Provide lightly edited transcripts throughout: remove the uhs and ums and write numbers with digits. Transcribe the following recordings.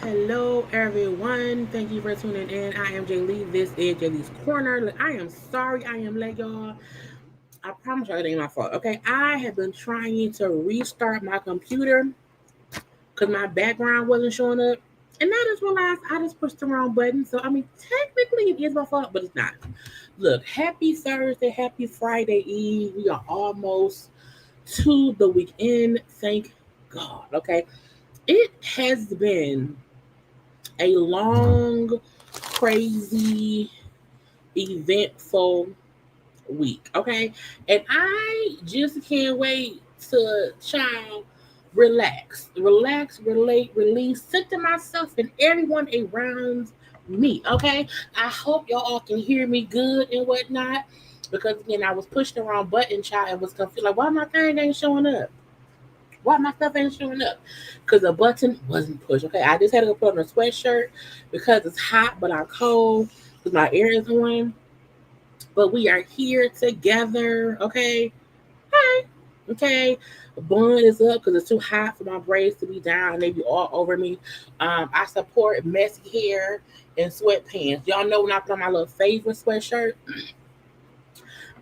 Hello, everyone. Thank you for tuning in. I am JayLee. This is JayLeesCorner. I am sorry I am late, y'all. I promise you it ain't my fault. Okay, I have been trying to restart my computer because my background wasn't showing up. And I just realized I just pushed the wrong button. So, technically it is my fault, but it's not. Look, happy Thursday, happy Friday Eve. We are almost to the weekend. Thank God. Okay. It has been a long, crazy, eventful week, okay? And I just can't wait to relax, relate, release, center myself and everyone around me, okay? I hope y'all all can hear me good and whatnot. Because again, I was pushing the wrong button, child, and was confused. Like, why my thing ain't showing up? Why my stuff ain't showing up? Because the button wasn't pushed. Okay, I just had to go put on a sweatshirt because it's hot, but I'm cold because my air is on. But we are here together. Okay, hi. Okay, bun is up because it's too hot for my braids to be down. They be all over me. I support messy hair and sweatpants. Y'all know when I put on my little favorite sweatshirt,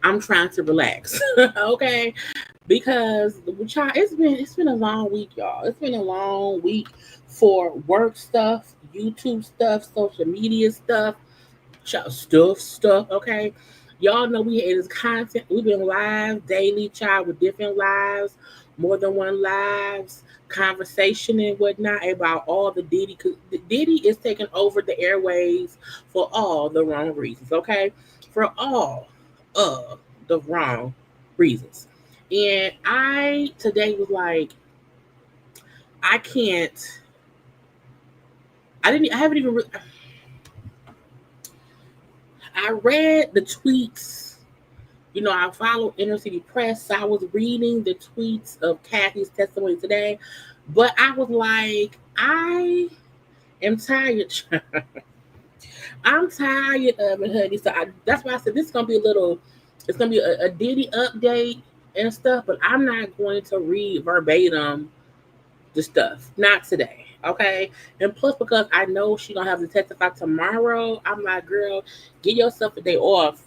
I'm trying to relax. Okay, because child, it's been a long week, y'all. It's been a long week for work stuff, YouTube stuff, social media stuff, stuff. Okay, y'all know we had this content. We've been live daily, child, with different lives, more than one lives, conversation and whatnot about all the Diddy. Cause Diddy is taking over the airways for all the wrong reasons. Okay, for all of the wrong reasons. And I today was like, I can't. I didn't. I haven't even. I read the tweets. You know, I follow Inner City Press. So I was reading the tweets of Kathy's testimony today, but I was like, I am tired. I'm tired of it, honey. So that's why I said this is gonna be a little. It's gonna be a Diddy update and stuff, but I'm not going to read verbatim the stuff. Not today. Okay. And plus because I know she's gonna have to testify tomorrow, I'm like, girl, get yourself a day off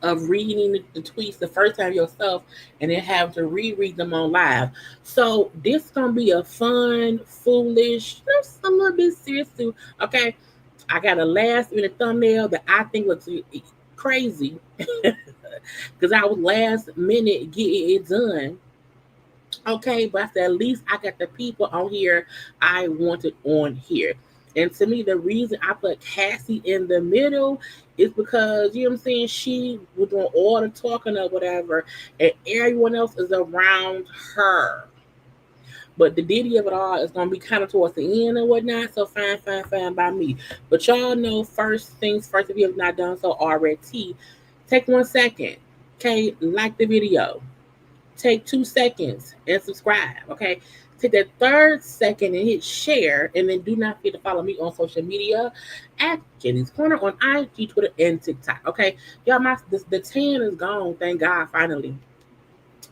of reading the tweets the first time yourself and then having to reread them on live. So this gonna be a fun, foolish, a little bit serious too. Okay, I got a last minute thumbnail that I think looks crazy because I was last minute getting it done. Okay, but I said at least I got the people on here I wanted on here. And to me, the reason I put Cassie in the middle is because, you know what I'm saying, she was doing all the talking or whatever, and everyone else is around her. But the Diddy of it all is going to be kind of towards the end and whatnot, so fine by me. But y'all know, first things first, if you have not done so already, take 1 second, okay, like the video. Take 2 seconds and subscribe. Okay. Take that third second and hit share. And then do not forget to follow me on social media at JayLeesCorner on IG, Twitter, and TikTok. Okay. Y'all, the tan is gone. Thank God, finally.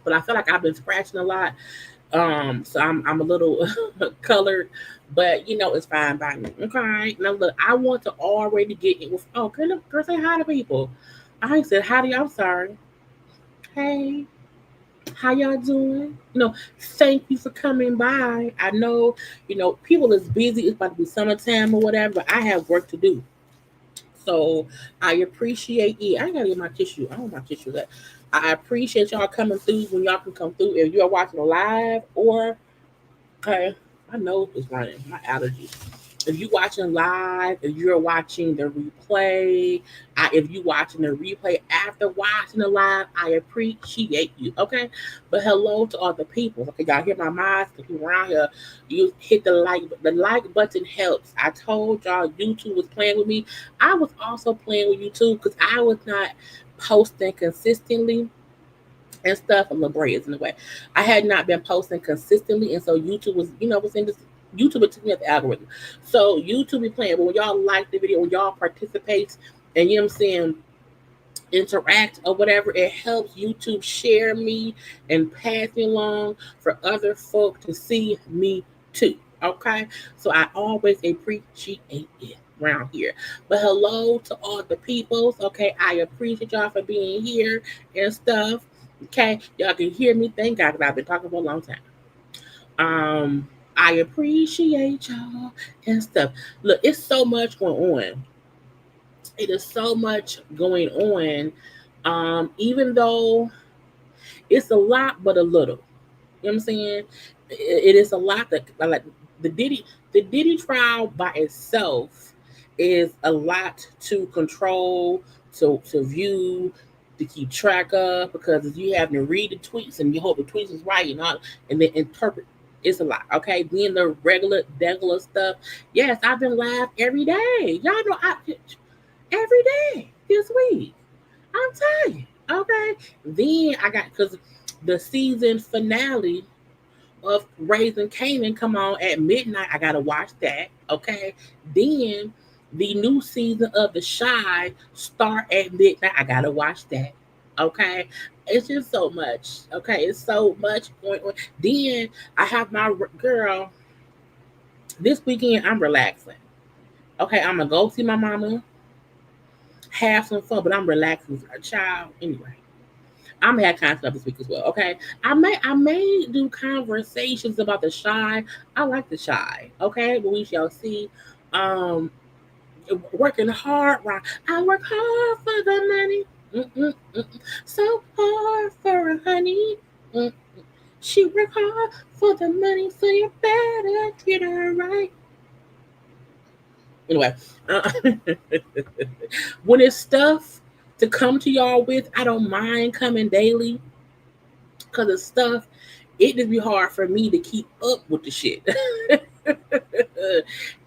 But I feel like I've been scratching a lot. So I'm a little colored, but it's fine by me. Okay. Now look, I want to already get it with girl, say hi to people. I said hi to you. I'm sorry. Hey. How y'all doing? Thank you for coming by. I know, people is busy. It's about to be summertime or whatever, but I have work to do. So I appreciate it. I gotta get my tissue. I don't want my tissue that. I appreciate y'all coming through when y'all can come through. If you're watching live or okay, my nose is running, my allergies. If you're watching live, if you're watching the replay, if you're watching the replay after watching the live, I appreciate you. Okay, but hello to all the people. Okay, y'all hear my mic? The people around here, you hit the like. The like button helps. I told y'all YouTube was playing with me. I was also playing with YouTube because I was not posting consistently and stuff. A little braids in the way. I had not been posting consistently, and so YouTube was, was in this. YouTube took me at the algorithm. So YouTube be playing, but when y'all like the video, when y'all participate, and you know what I'm saying, interact or whatever, it helps YouTube share me and pass me along for other folk to see me too. Okay, so I always appreciate it around here. But hello to all the peoples. Okay, I appreciate y'all for being here and stuff. Okay, y'all can hear me. Thank God, because I've been talking for a long time. I appreciate y'all and stuff. Look, it's so much going on. It is so much going on. Even though it's a lot, but a little. You know what I'm saying? It is a lot that like the Diddy trial by itself is a lot to control, to view, to keep track of, because if you have to read the tweets and you hope the tweets is right and then interpret, it's a lot. Okay, being the regular stuff. Yes, I've been live every day. Y'all know every day this week. I'm telling you. Okay. Then I got, because the season finale of Raising Canaan come on at midnight. I gotta watch that. Okay. Then the new season of The Shy start at midnight. I gotta watch that. Okay. It's just so much. Okay. It's so much going on. Then I have my girl. This weekend I'm relaxing. Okay. I'm gonna go see my mama, have some fun, but I'm relaxing with her child. Anyway, I'm gonna have kind of stuff this week as well. Okay, I may do conversations about The Shy. I like The Shy. Okay, but we shall see. Um, Working hard, right? I work hard for the money. Mm-mm. So hard for her honey. Mm-mm. She work hard for the money, so you better treat her right. Anyway, uh, when it's stuff to come to y'all with, I don't mind coming daily because it's stuff. It just be hard for me to keep up with the shit.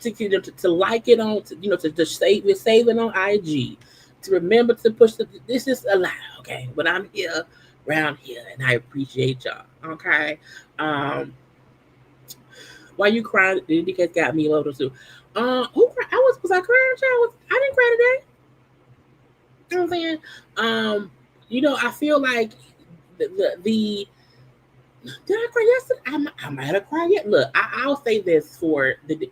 to like it on, to save it on IG, to remember to push this is a lot, okay? But I'm here, around here, and I appreciate y'all, okay? Why you crying? The indicator got me a little too. Who cried? Was I crying, child? I didn't cry today. You know what I'm saying? I feel like the did I cry yesterday? I might have cried yet. Look, I'll say this for the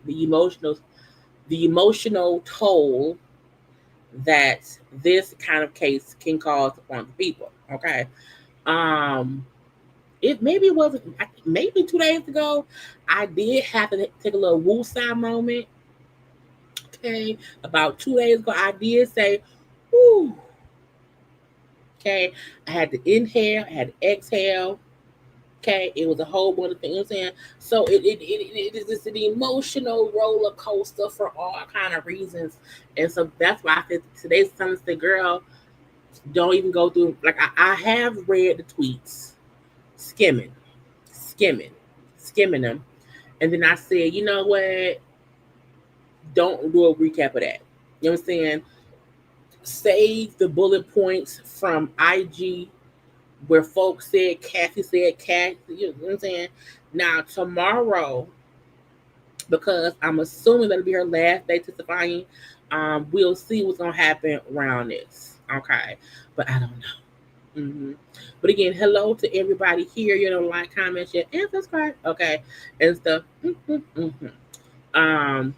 emotional toll that this kind of case can cause upon the people. Okay. Um, it maybe it wasn't maybe 2 days ago. I did have to take a little woosah moment. Okay, about 2 days ago, I did say, "Whoo." Okay, I had to inhale, I had to exhale. Okay, it was a whole bunch of things. You know what I'm saying, so it is just an emotional roller coaster for all kind of reasons, and so that's why I said today's son said, "Girl, don't even go through." Like I have read the tweets, skimming, skimming, skimming them, and then I said, you know what? Don't do a recap of that. You know what I'm saying? Save the bullet points from IG where folks said Kathy said Kathy. You know what I'm saying? Now tomorrow, because I'm assuming that'll be her last day testifying, we'll see what's gonna happen around this. Okay, but I don't know. But again, hello to everybody here. You know, like, comment, share, and subscribe. Okay, and stuff.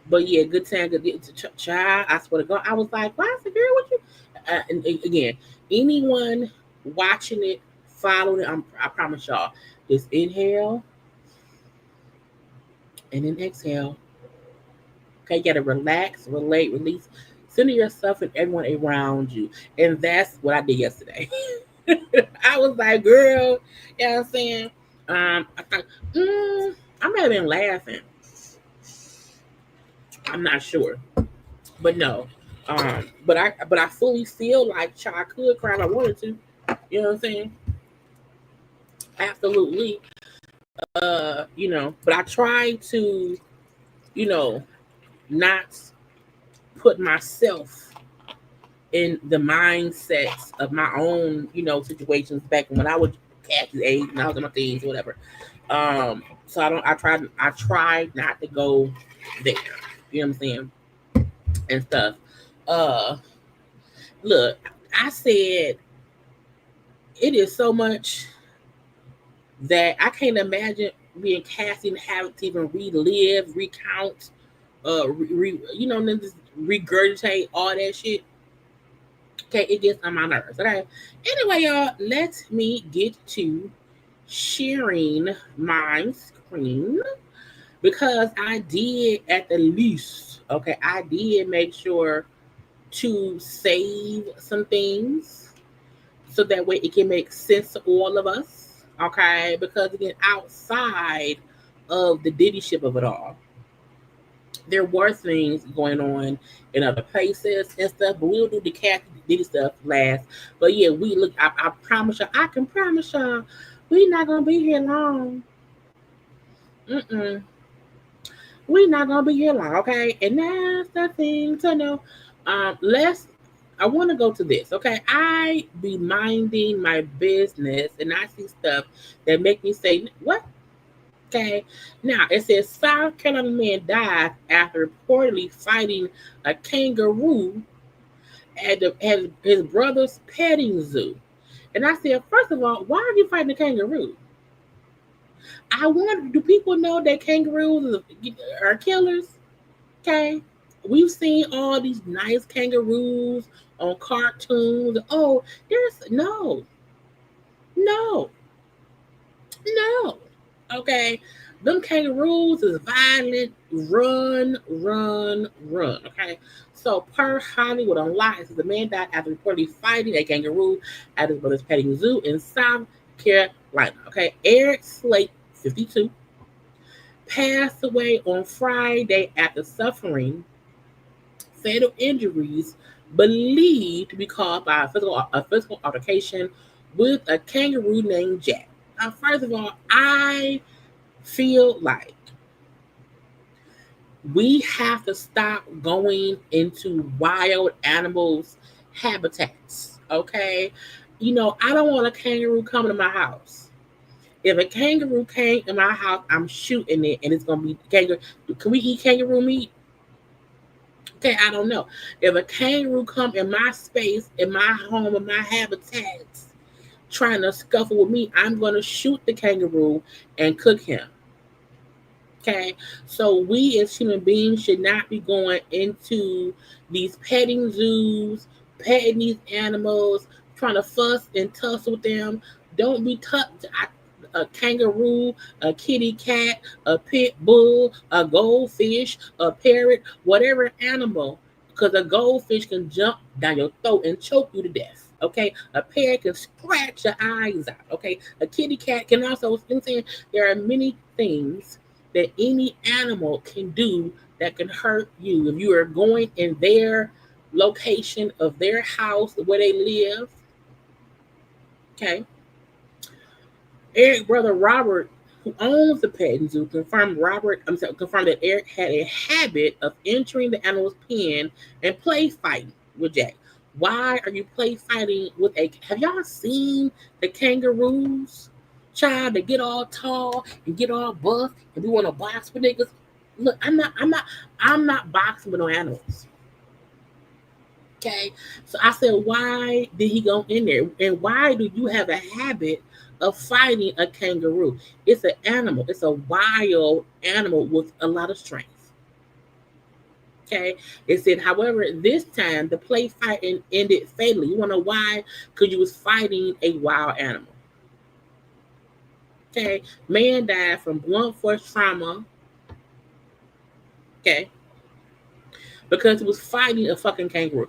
But yeah, good time, good child. I swear to God, I was like, why is the girl with you? And again, anyone watching it, following it, I promise y'all, just inhale and then exhale. Okay, you gotta relax, relate, release, center yourself and everyone around you. And that's what I did yesterday. I was like, girl, you know what I'm saying? I thought, I might have been laughing. I'm not sure. But no. But I fully feel like I could cry if I wanted to. You know what I'm saying? Absolutely. But I try to, you know, not put myself in the mindsets of my own, situations back when I was Kathy's age and I was in my teens, whatever. So I try not to go there. You know what I'm saying? And stuff. Uh Look, I said it is so much that I can't imagine being Cassie and having to even relive, recount, and then just regurgitate all that shit. Okay, it gets on my nerves. Okay. Anyway, y'all, let me get to sharing my screen because I did at the least. Okay, I did make sure to save some things so that way it can make sense to all of us. Okay, because again, outside of the Diddy ship of it all, there were things going on in other places and stuff, but we'll do the Kathy Diddy stuff last. But yeah, we look. I promise y'all. I can promise y'all, we not gonna be here long. Mm-mm. We not gonna be here long. Okay, and that's the thing to know. Let's. I want to go to this. Okay, I be minding my business, and I see stuff that make me say, "What?" Okay. Now it says South Carolina man died after reportedly fighting a kangaroo at his brother's petting zoo. And I said, first of all, why are you fighting a kangaroo? I wonder, do people know that kangaroos are killers? Okay. We've seen all these nice kangaroos on cartoons. Oh, there's no, no. Okay. Them kangaroos is violent, run, run, run. Okay. So per Hollywood Unlocked, it says the man died after reportedly fighting a kangaroo at his brother's petting zoo in South Carolina. Okay. Eric Slate, 52, passed away on Friday after suffering fatal injuries believed to be caused by a physical altercation with a kangaroo named Jack. Now, first of all, I feel like we have to stop going into wild animals' habitats. Okay, I don't want a kangaroo coming to my house. If a kangaroo came in my house, I'm shooting it, and it's gonna be kangaroo. Can we eat kangaroo meat? Okay, I don't know. If a kangaroo come in my space, in my home, in my habitats, trying to scuffle with me, I'm gonna shoot the kangaroo and cook him. Okay, so we as human beings should not be going into these petting zoos, petting these animals, trying to fuss and tussle with them. Don't be a kangaroo, a kitty cat, a pit bull, a goldfish, a parrot, whatever animal, because a goldfish can jump down your throat and choke you to death. Okay, a parrot can scratch your eyes out. Okay, a kitty cat can also. I'm saying there are many things that any animal can do that can hurt you if you are going in their location of their house where they live. Okay, Eric brother Robert, who owns the petting zoo, confirmed that Eric had a habit of entering the animal's pen and play fighting with Jack. Why are you play fighting with a? Have y'all seen the kangaroos? Child, they get all tall and get all buff, and we want to box with niggas. Look, I'm not boxing with no animals. Okay, so I said, why did he go in there, and why do you have a habit of fighting a kangaroo? It's an animal. It's a wild animal with a lot of strength. Okay, it said, however, this time the play fighting ended fatally. You want to know why? Because you was fighting a wild animal. Okay, man died from blunt force trauma. Okay, because he was fighting a fucking kangaroo.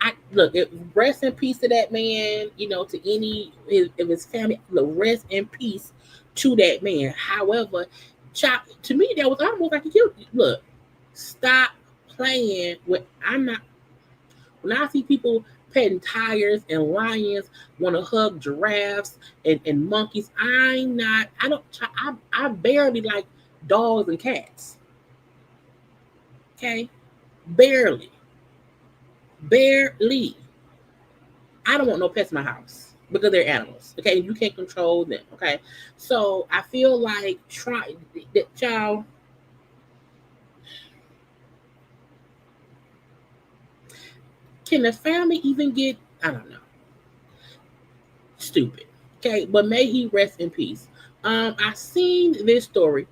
I look, rest in peace to that man. You know, to any of his family. Look, rest in peace to that man. However, to me, that was almost like a kill. Look, stop playing with. I'm not. When I see people petting tigers and lions, want to hug giraffes and monkeys, I'm not. I don't. I barely like dogs and cats. Okay, barely. Barely. I don't want no pets in my house because they're animals. Okay, you can't control them. Okay, so I feel like try that child. Can the family even get? I don't know. Stupid. Okay, but may he rest in peace. I seen this story.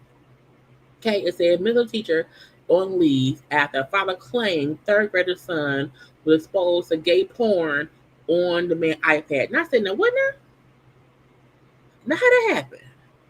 Okay, it said middle teacher on leave after a father claimed third grader son was exposed to gay porn on the man iPad. And I said, now what now? Now how that happened?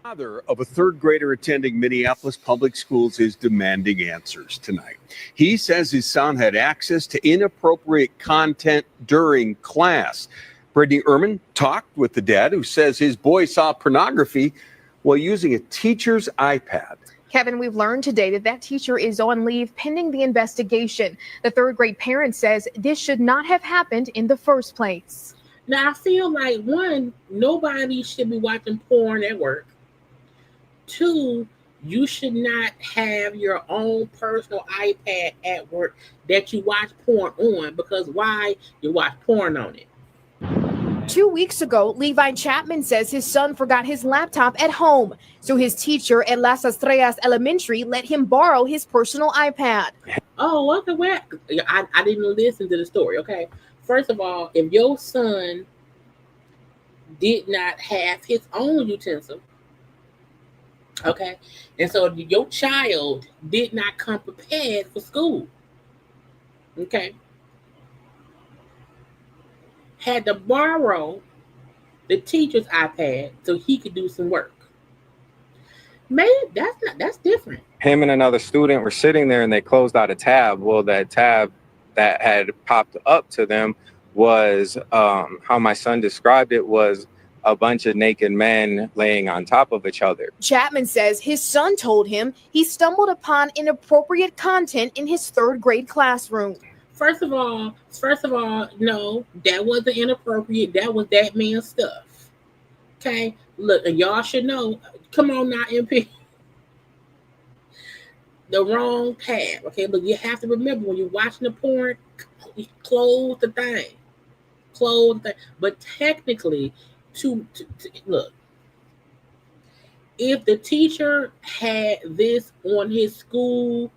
Father of a third grader attending Minneapolis public schools is demanding answers tonight. He says his son had access to inappropriate content during class. Brittany Ehrman talked with the dad who says his boy saw pornography while using a teacher's iPad. Kevin, we've learned today that teacher is on leave pending the investigation. The third grade parent says this should not have happened in the first place. Now, I feel like, one, nobody should be watching porn at work. Two, you should not have your own personal iPad at work that you watch porn on, because why? You watch porn on it. 2 weeks ago, Levi Chapman says his son forgot his laptop at home, so his teacher at Las Estrellas Elementary let him borrow his personal iPad. Oh, okay. Well, I didn't listen to the story. Okay, first of all, if your son did not have his own utensil, okay, and so your child did not come prepared for school, okay, had to borrow the teacher's iPad so he could do some work. Maybe that's different. Him and another student were sitting there and they closed out a tab. Well, that tab that had popped up to them was how my son described it, was a bunch of naked men laying on top of each other. Chapman says his son told him he stumbled upon inappropriate content in his third grade classroom. First of all, no, that wasn't inappropriate. That was that man's stuff. Okay, look, and y'all should know. Come on now, MP. The wrong tab. Okay, but you have to remember when you're watching the porn, close the thing. Close the thing. But technically, to look, if the teacher had this on his school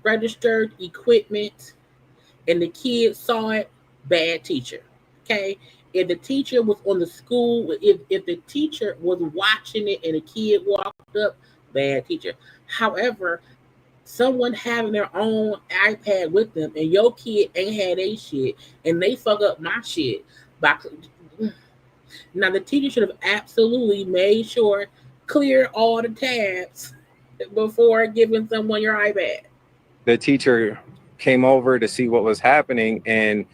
registered equipment and the kid saw it, bad teacher. Okay, if the teacher was on the school, if the teacher was watching it and the kid walked up, bad teacher. However, someone having their own iPad with them and your kid ain't had a shit and they fuck up my shit by now the teacher should have absolutely made sure clear all the tabs before giving someone your iPad. The teacher came over to see what was happening, and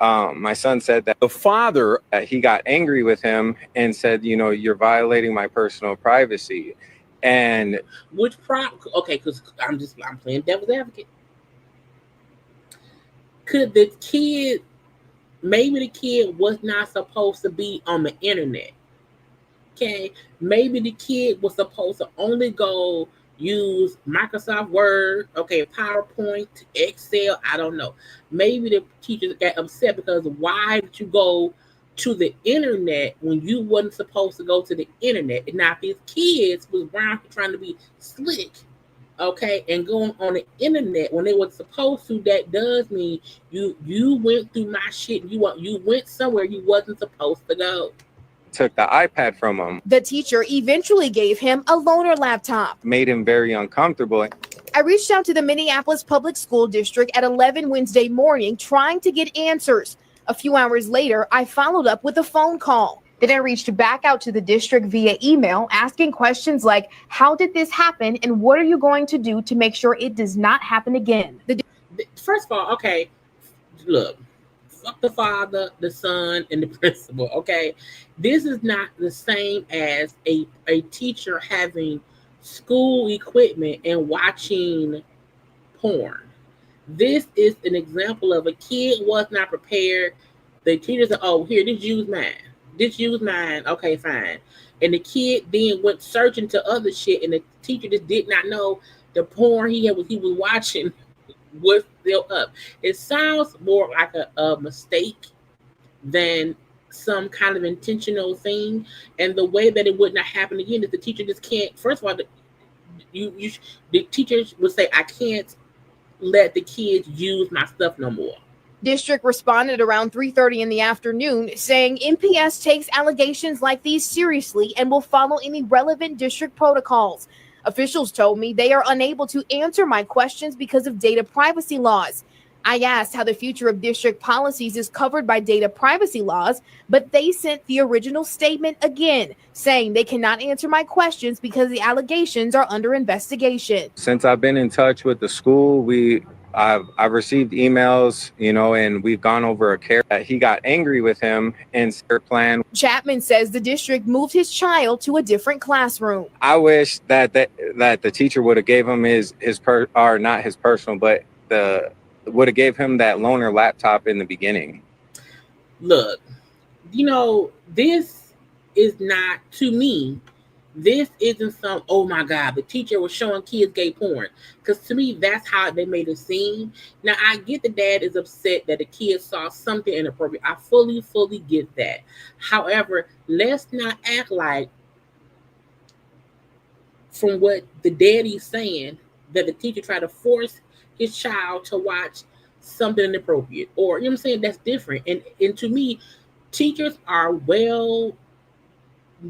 my son said that The father he got angry with him and said, you know, you're violating my personal privacy. And Okay, because I'm playing devil's advocate. Could the kid, maybe the kid was not supposed to be on the internet. Okay, maybe the kid was supposed to only go use Microsoft Word, okay, PowerPoint, Excel, I don't know. Maybe the teachers got upset because why did you go to the internet when you wasn't supposed to go to the internet? Now, if these kids was around trying to be slick, okay, and going on the internet when they were supposed to, that does mean you went through my shit. You went somewhere you wasn't supposed to go. took the iPad from him. The teacher eventually gave him a loaner laptop. Made him very uncomfortable. I reached out to the Minneapolis Public School District at 11 Wednesday morning trying to get answers. A few hours later, I followed up with a phone call. Then I reached back out to the district via email, asking questions like, how did this happen and what are you going to do to make sure it does not happen again? First of all, okay, look, fuck the father, the son, and the principal, okay? This is not the same as a teacher having school equipment and watching porn. This is an example of a kid was not prepared. The teacher said, oh, here, just use mine. Just use mine. Okay, fine. And the kid then went searching to other shit, and the teacher just did not know the porn he was watching was still up. It sounds more like a mistake than some kind of intentional thing. And the way that it would not happen again is the teacher just can't. First of all, the teachers would say, I can't let the kids use my stuff no more. District responded around 3:30 in the afternoon, saying MPS takes allegations like these seriously and will follow any relevant district protocols. Officials told me they are unable to answer my questions because of data privacy laws. I asked how the future of district policies is covered by data privacy laws, but they sent the original statement again, saying they cannot answer my questions because the allegations are under investigation. Since I've been in touch with the school, I've received emails, you know, and we've gone over a care. He got angry with him and their plan. Chapman says the district moved his child to a different classroom. I wish that the teacher would have gave him not his personal, but would have gave him that loaner laptop in the beginning. Look, you know, this is not, to me, this isn't some, oh my God, the teacher was showing kids gay porn. Because to me, that's how they made it seem. Now, I get the dad is upset that the kid saw something inappropriate. I fully get that. However, let's not act like, from what the daddy's saying, that the teacher tried to force his child to watch something inappropriate. Or, you know what I'm saying? That's different. And to me, teachers are well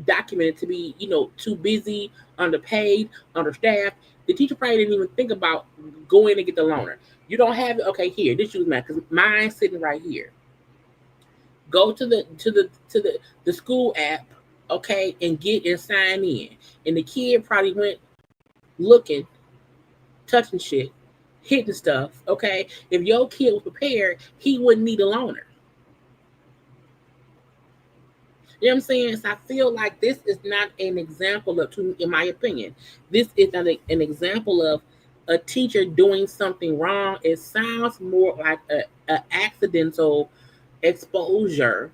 documented to be, you know, too busy, underpaid, understaffed. The teacher probably didn't even think about going to get the loaner. You don't have it. Okay, here, this use mine because mine's sitting right here. Go to the school app, okay, and sign in. And the kid probably went looking, touching shit, hitting stuff. Okay, if your kid was prepared, he wouldn't need a loaner. You know what I'm saying? So I feel like this is not an example of, in my opinion, this is not an example of a teacher doing something wrong. It sounds more like an accidental exposure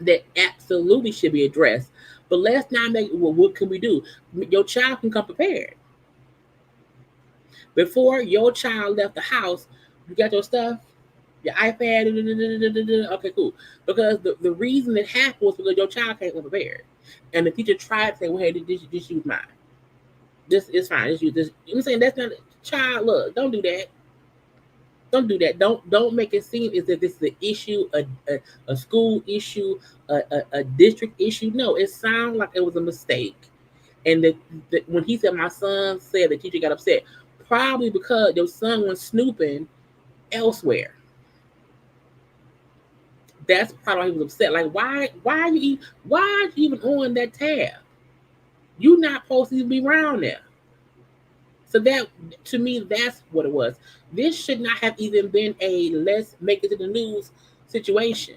that absolutely should be addressed. But let's not make, well, what can we do? Your child can come prepared. Before your child left the house, you got your stuff, your iPad, okay, cool. Because the reason it happened was because your child came prepared. And the teacher tried to say, well, hey, just use mine. This is fine. Just use this. You know what I'm saying? That's not, child, look, don't do that. Don't do that. Don't make it seem as if this is an issue, a school issue, a district issue. No, it sounds like it was a mistake. And when he said my son said the teacher got upset, probably because their son was snooping elsewhere. That's probably why he was upset. Like, why are you even on that tab? You're not supposed to be around there. So that, to me, that's what it was. This should not have even been a let's make it to the news situation,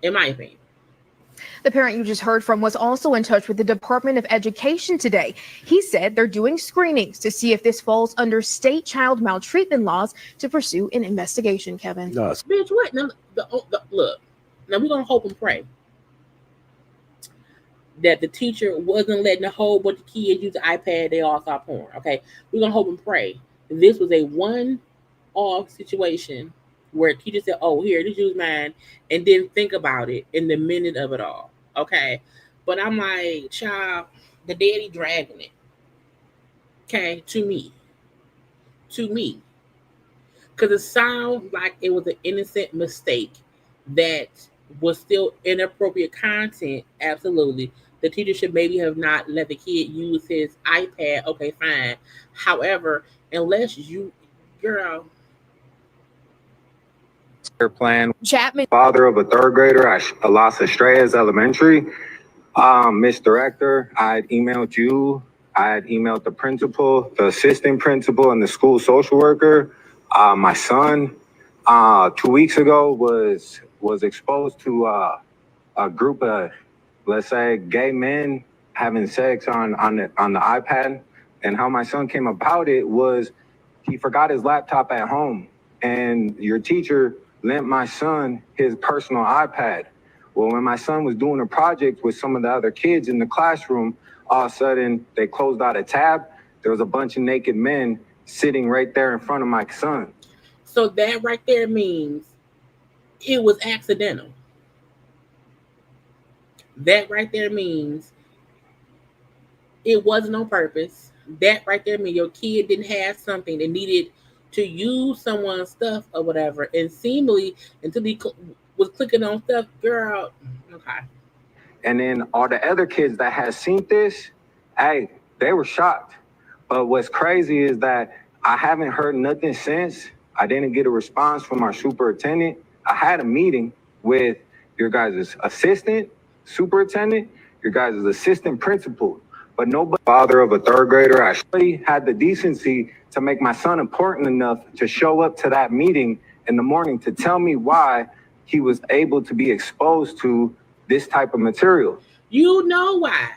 in my opinion. The parent you just heard from was also in touch with the Department of Education today. He said they're doing screenings to see if this falls under state child maltreatment laws to pursue an investigation, Kevin. Bitch, what? Now, look, now we're going to hope and pray that the teacher wasn't letting a whole bunch of kids use the iPad. They all saw porn, okay? We're going to hope and pray this was a one-off situation where teacher said, oh, here, just use mine, and didn't think about it in the minute of it all, okay? But I'm like, child, the daddy dragging it, okay, to me. Because it sounds like it was an innocent mistake that was still inappropriate content, absolutely. The teacher should maybe have not let the kid use his iPad, okay, fine. However, unless you, girl, plan. Chapman, Father of a third grader at Las Estrellas Elementary. Miss Director, I had emailed you. I had emailed the principal, the assistant principal, and the school social worker. My son, 2 weeks ago, was exposed to a group of, let's say, gay men having sex on the iPad. And how my son came about it was he forgot his laptop at home, and your teacher lent my son his personal iPad. Well, when my son was doing a project with some of the other kids in the classroom, all of a sudden they closed out a tab. There was a bunch of naked men sitting right there in front of my son. So that right there means it was accidental. That right there means it wasn't on purpose. That right there means your kid didn't have something that needed to use someone's stuff or whatever, and seemingly until he was clicking on stuff, girl. Okay. And then all the other kids that had seen this, hey, they were shocked. But what's crazy is that I haven't heard nothing since. I didn't get a response from our superintendent. I had a meeting with your guys' assistant superintendent, your guys' assistant principal, but nobody, father of a third grader, actually had the decency to make my son important enough to show up to that meeting in the morning to tell me why he was able to be exposed to this type of material. You know why.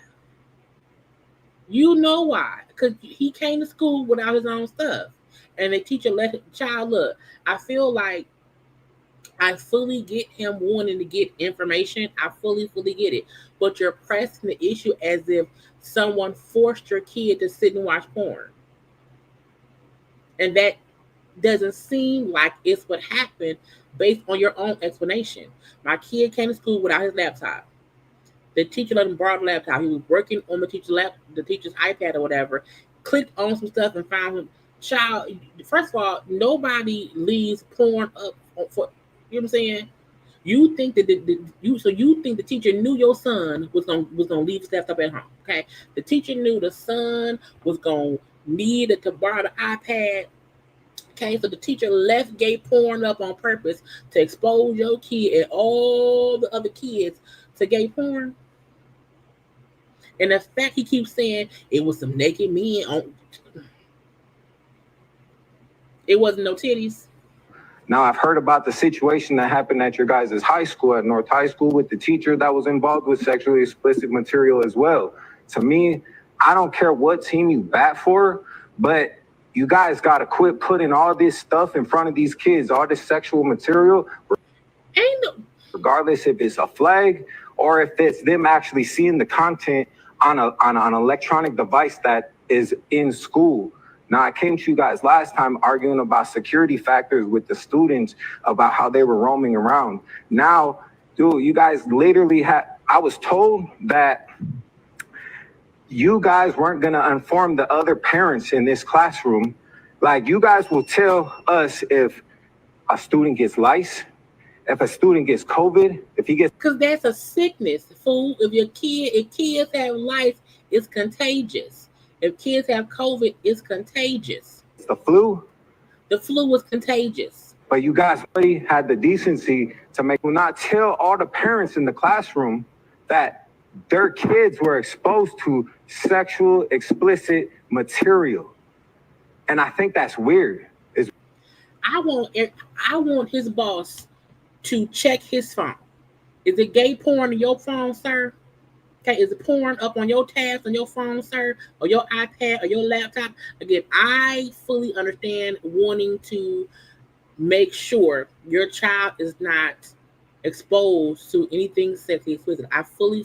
Because he came to school without his own stuff. And the teacher let the child look. I feel like I fully get him wanting to get information. I fully get it. But you're pressing the issue as if someone forced your kid to sit and watch porn. And that doesn't seem like it's what happened based on your own explanation. My kid came to school without his laptop. The teacher let him borrow the laptop. He was working on the teacher's iPad or whatever, clicked on some stuff and found him. Child, first of all, nobody leaves porn up for, you know what I'm saying? You think that you think the teacher knew your son was gonna leave his laptop at home, okay? The teacher knew the son was gonna need to borrow the iPad. Okay, so the teacher left gay porn up on purpose to expose your kid and all the other kids to gay porn. And the fact he keeps saying it was some naked men on, it wasn't no titties. Now, I've heard about the situation that happened at your guys' high school, at North High School, with the teacher that was involved with sexually explicit material as well. To me, I don't care what team you bat for, but you guys got to quit putting all this stuff in front of these kids, all this sexual material, regardless if it's a flag or if it's them actually seeing the content on an electronic device that is in school. Now, I came to you guys last time arguing about security factors with the students about how they were roaming around. Now, dude, you guys literally I was told that you guys weren't going to inform the other parents in this classroom. Like, you guys will tell us if a student gets lice, if a student gets COVID, if he gets, because that's a sickness, fool. If kids have lice, it's contagious. If kids have COVID, it's contagious. the flu. The flu was contagious. But you guys already had the decency to not tell all the parents in the classroom that their kids were exposed to sexual explicit material. And I think that's weird. I want his boss to check his phone. Is it gay porn on your phone, sir? Okay, is it porn up on your tabs on your phone, sir, or your iPad or your laptop? Again, I fully understand wanting to make sure your child is not exposed to anything sexually explicit. I fully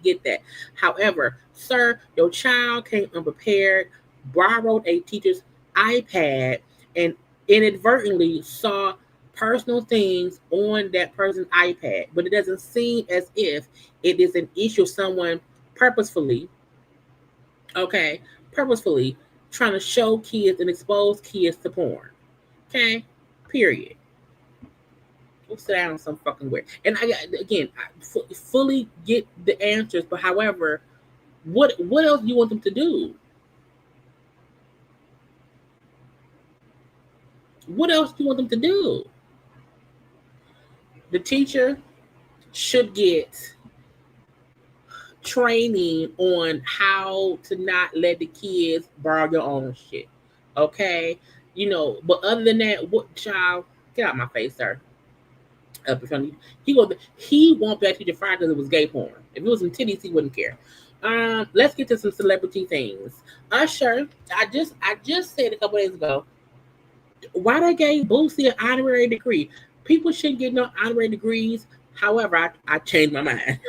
get that. However, sir, your child came unprepared, borrowed a teacher's iPad, and inadvertently saw personal things on that person's iPad. But it doesn't seem as if it is an issue of someone purposefully trying to show kids and expose kids to porn. Okay, period. We'll sit down some fucking way. And I fully get the answers, but however, what else do you want them to do? What else do you want them to do? The teacher should get training on how to not let the kids borrow your own shit. Okay? But other than that, what child? Get out my face, sir. Up in front of you. He won't be a teacher fired because it was gay porn. If it was some titties, he wouldn't care. Let's get to some celebrity things. Usher, I just said a couple days ago, why they gave Boosie an honorary degree? People shouldn't get no honorary degrees. However, I changed my mind.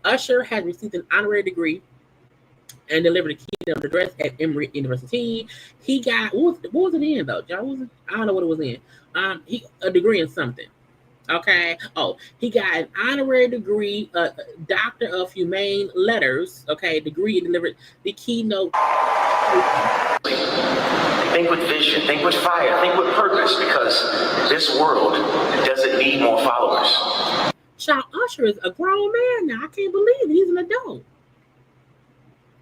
Usher has received an honorary degree and delivered a keynote address at Emory University. He got what was it in though? John, I don't know what it was in. A degree in something. Okay. Oh, he got an honorary degree, Doctor of Humane Letters. Okay, degree and delivered the keynote. Think with vision, think with fire, think with purpose, because this world doesn't need more followers. Child, Usher is a grown man now. I can't believe he's an adult.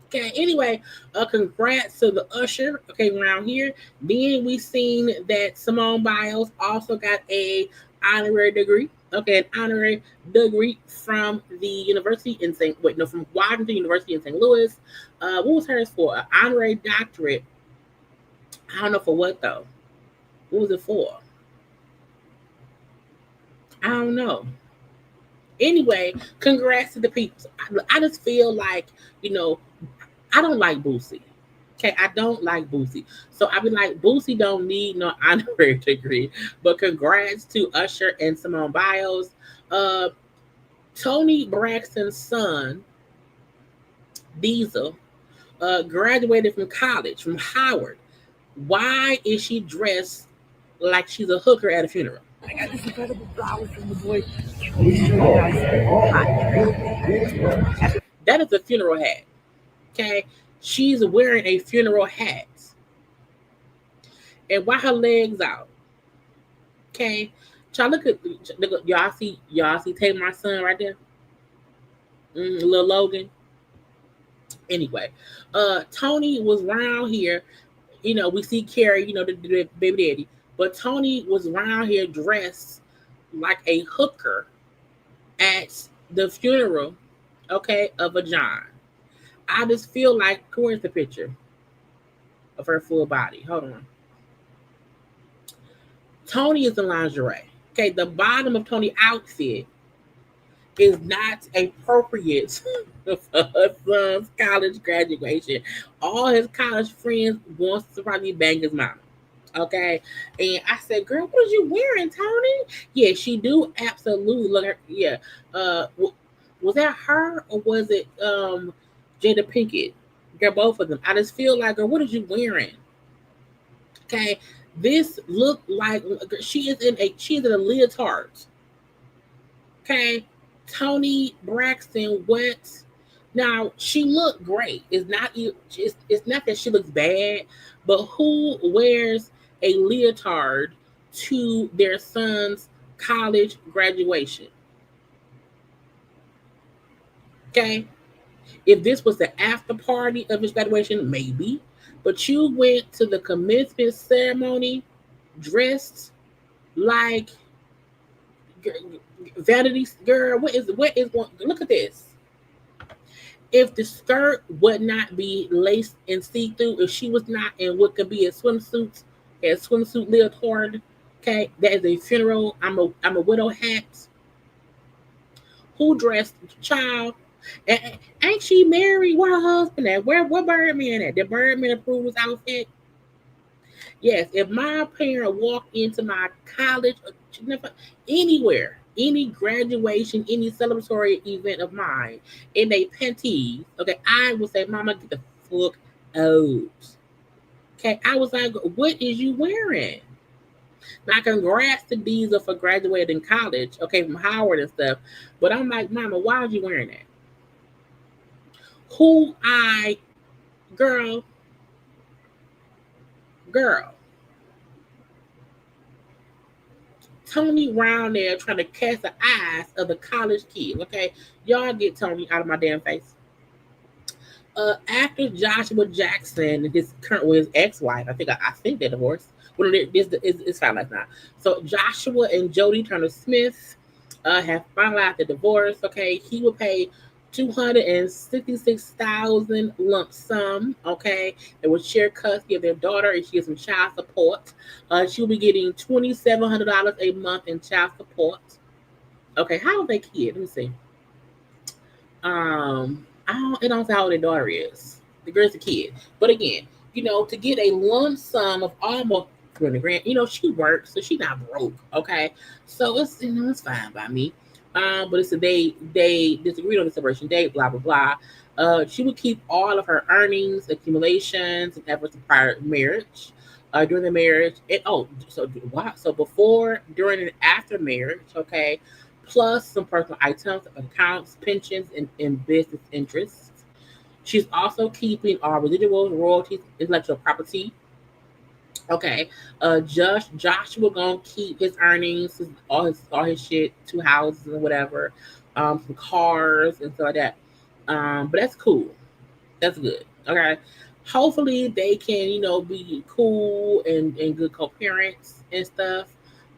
Okay, anyway, congrats to the Usher. Okay, around here. Then we seen that Simone Biles also got a honorary degree. Okay, an honorary degree from the university in from Washington University in St. Louis. What was hers for? An honorary doctorate. I don't know for what though. What was it for? I don't know. Anyway, congrats to the people. I just feel like, I don't like Boosie. Okay, I don't like Boosie. So I be like, Boosie don't need no honorary degree. But congrats to Usher and Simone Biles. Toni Braxton's son, Diesel, graduated from college, from Howard. Why is she dressed like she's a hooker at a funeral? I got this incredible flower from the boy. That is a funeral hat. Okay? She's wearing a funeral hat. And why her legs out? Okay? Look at y'all see Tamar's son right there? Little Logan. Anyway, Toni was around here. We see Carrie, the baby daddy. But Toni was around here dressed like a hooker at the funeral, okay, of a John. I just feel like, where's the picture of her full body? Hold on. Toni is in lingerie. Okay, the bottom of Toni's outfit is not appropriate for her son's college graduation. All his college friends wants to probably bang his mama. Okay, and I said, "Girl, what are you wearing, Toni?" Yeah, she do absolutely look. Yeah, was that her or was it Jada Pinkett? Girl, both of them. I just feel like, girl, what are you wearing? Okay, this look like she is in a leotard. Okay, Toni Braxton, what? Now she looked great. It's not that she looks bad, but who wears a leotard to their son's college graduation. Okay? If this was the after party of his graduation, maybe. But you went to the commencement ceremony dressed like vanity girl. What is one? Look at this. If the skirt would not be laced and see through, if she was not in what could be a swimsuit leotard, okay, that is a funeral. I'm a widow hat. Who dressed the child? Ain't she married? Where her husband at? Where Birdman at? Did Birdman approve his outfit? Yes. If my parent walked into my college, anywhere, any graduation, any celebratory event of mine, in they panties, okay, I would say, "Mama, get the fuck out." Okay, I was like, "What is you wearing?" Now, congrats to Diesel for graduating college, okay, from Howard and stuff. But I'm like, "Mama, why are you wearing that?" Who I, girl, girl. Tony round there trying to catch the eyes of the college kid. Okay, y'all get Tony out of my damn face. Actor Joshua Jackson, his ex-wife, I think they're divorced. Well, it's fine like that. So Joshua and Jody Turner Smith have finalized the divorce. Okay, he will pay 266,000 lump sum. Okay, they will share custody of their daughter, and she gets some child support. She'll be getting $2,700 a month in child support. Okay, how old they kid? Let me see. It don't say how old their daughter is. The girl's a kid, but again, to get a lump sum of almost 20 grand, she works, so she not broke. Okay, so it's fine by me. But it's they disagreed on the separation date, blah blah blah. She would keep all of her earnings, accumulations, and efforts of prior marriage. During the marriage, so before, during, and after marriage, okay, plus some personal items, accounts, pensions, and business interests. She's also keeping all residuals, royalties, intellectual property. Okay, Joshua gonna keep his earnings, all his shit, 2 houses and whatever, some cars and stuff like that. But that's cool. That's good. Okay. Hopefully they can, be cool and good co-parents and stuff.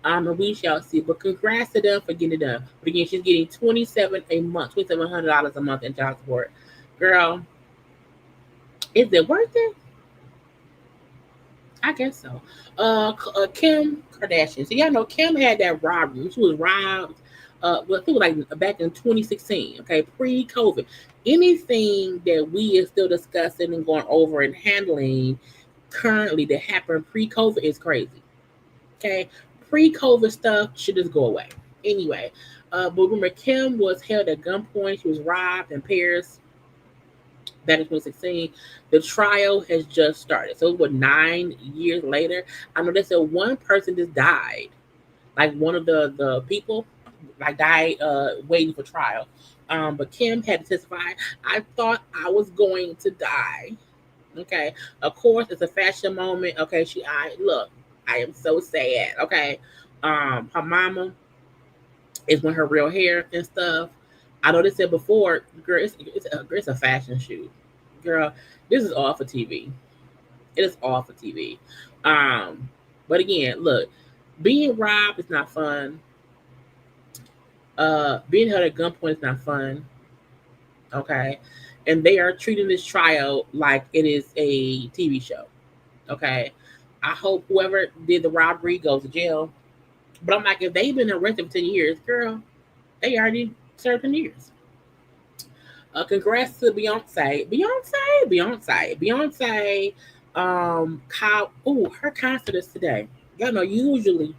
And we shall see. But congrats to them for getting it done. But again, she's getting $2,700 a month in child support. Girl, is it worth it? I guess so. Kim Kardashian. So y'all know Kim had that robbery. She was robbed. Well, I think like back in 2016. Okay, pre-COVID. Anything that we are still discussing and going over and handling currently that happened pre-COVID is crazy. Okay, pre-COVID stuff should just go away. Anyway, but remember, Kim was held at gunpoint. She was robbed in Paris back in 2016. The trial has just started. So, 9 years later? I know they said one person just died. Like one of the people, like, died waiting for trial. But Kim had to testify. I thought I was going to die. Okay. Of course, it's a fashion moment. Okay. Look, I am so sad. Okay. Her mama is with her real hair and stuff. I know they said before, girl, it's a fashion shoot. Girl, this is all for TV. It is all for TV. But again, look, being robbed is not fun. Being held at gunpoint is not fun. Okay. And they are treating this trial like it is a TV show. Okay. I hope whoever did the robbery goes to jail. But I'm like, if they've been arrested for 10 years, girl, they already served 10 years. Congrats to Beyonce. Kyle. Oh, her concert is today. Y'all know usually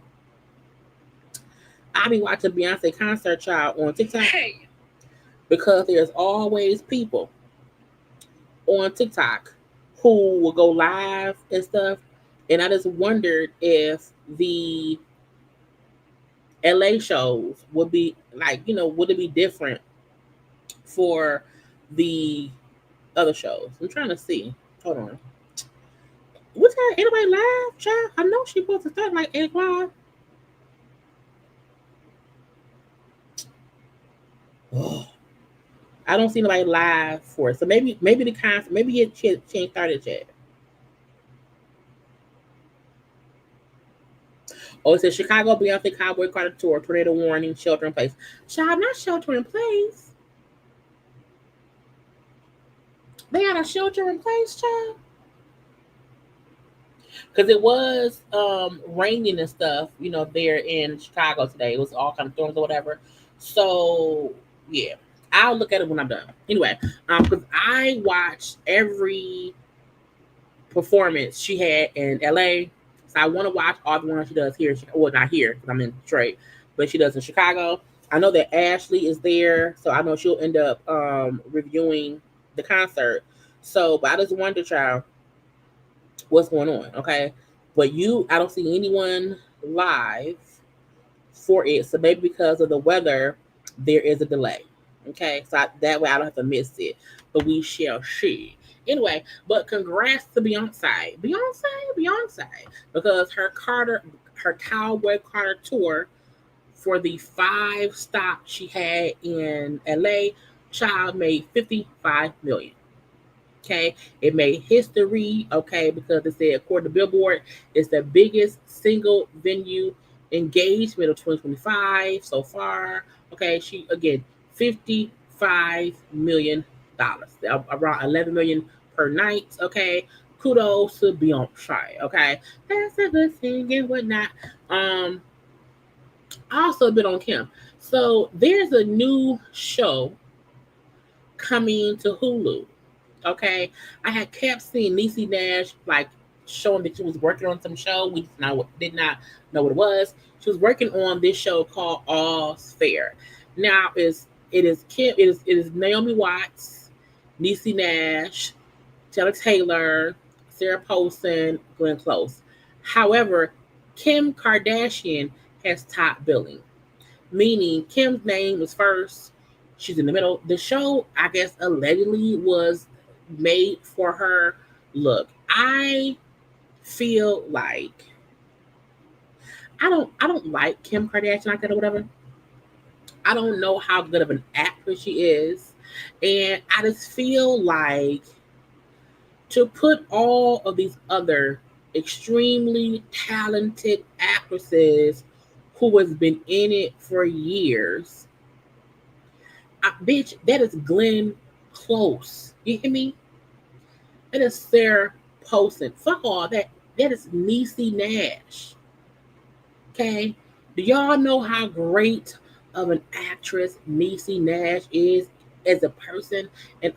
I be watching Beyonce concert, child, on TikTok. Hey. Because there's always people on TikTok who will go live and stuff. And I just wondered if the LA shows would be like, would it be different for the other shows? I'm trying to see. Hold on. What time? Anybody live, child? I know she supposed to start like 8 o'clock. Oh, I don't see nobody live for it. So maybe the concert, maybe she ain't started yet. Oh, it says Chicago Beyonce Cowboy Carter Tour, tornado warning, shelter in place. Child, not shelter in place. They got a shelter in place, child. Because it was raining and stuff, there in Chicago today. It was all kind of storms or whatever. So yeah, I'll look at it when I'm done. Anyway, because I watched every performance she had in LA. So I want to watch all the ones she does here. Well, not here because I'm in Detroit, but she does in Chicago. I know that Ashley is there, so I know she'll end up reviewing the concert. So, but I just wonder, child, what's going on, okay? But I don't see anyone live for it. So maybe because of the weather, there is a delay. Okay, so that way I don't have to miss it. But we shall see. Anyway, but congrats to Beyonce, because her Cowboy Carter tour for the 5 stops she had in LA, child made 55 million. Okay, it made history. Okay, because it said according to Billboard, it's the biggest single venue engagement of 2025 so far. Okay, she again $55 million, around 11 million per night. Okay, kudos to Beyonce. Okay, that's a good thing and whatnot. I also been on Kim. So there's a new show coming to Hulu. Okay, I had kept seeing Niecy Nash like showing that she was working on some show. We did not know what it was. She was working on this show called All's Fair. Now it is Naomi Watts, Niecy Nash, Taylor Taylor, Sarah Paulson, Glenn Close. However, Kim Kardashian has top billing, meaning Kim's name was first. She's in the middle. The show, I guess, allegedly was made for her. Look, I feel like I don't like Kim Kardashian like that or whatever. I don't know how good of an actress she is. And I just feel like to put all of these other extremely talented actresses who has been in it for years, bitch, that is Glenn Close. You hear me? That is Sarah Paulson. Fuck all that. That is Niecy Nash. Okay? Do y'all know how great of an actress Niecy Nash is as a person? And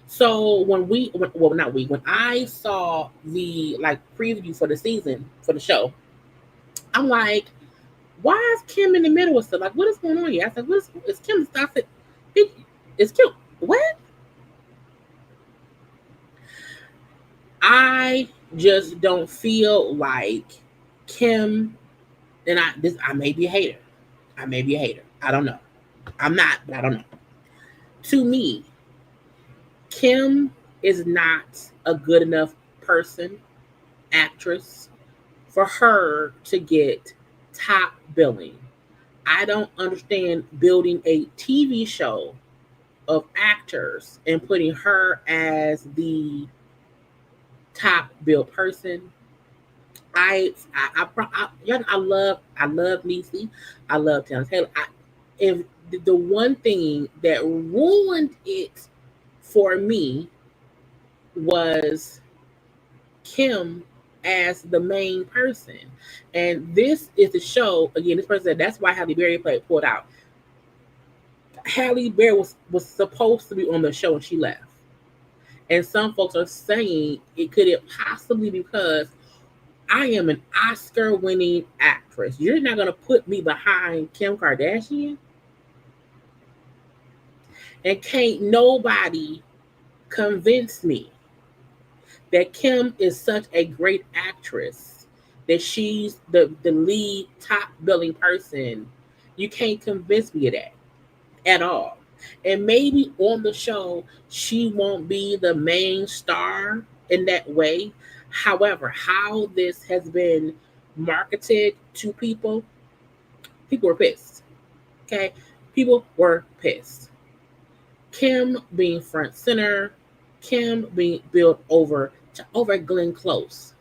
so when I saw the like preview for the season for the show, I'm like, why is Kim in the middle of stuff? Like, what is going on here? I said, is Kim? I said, it's Kim. What? I just don't feel like Kim, and I may be a hater. I may be a hater. I don't know. I'm not, but I don't know. To me, Kim is not a good enough actress, for her to get top billing. I don't understand building a TV show of actors and putting her as the top billed person. I love Niecy. I love Taylor Taylor. If the one thing that ruined it for me was Kim as the main person. And this is the show, again, this person said that's why Halle Berry pulled out. Halle Berry was supposed to be on the show and she left. And some folks are saying it could it possibly because I am an Oscar winning actress. You're not going to put me behind Kim Kardashian? And can't nobody convince me that Kim is such a great actress, that she's the lead top billing person. You can't convince me of that at all. And maybe on the show, she won't be the main star in that way. However, how this has been marketed to people are pissed. Okay, people were pissed. Kim being front center, Kim being built over Glenn Close.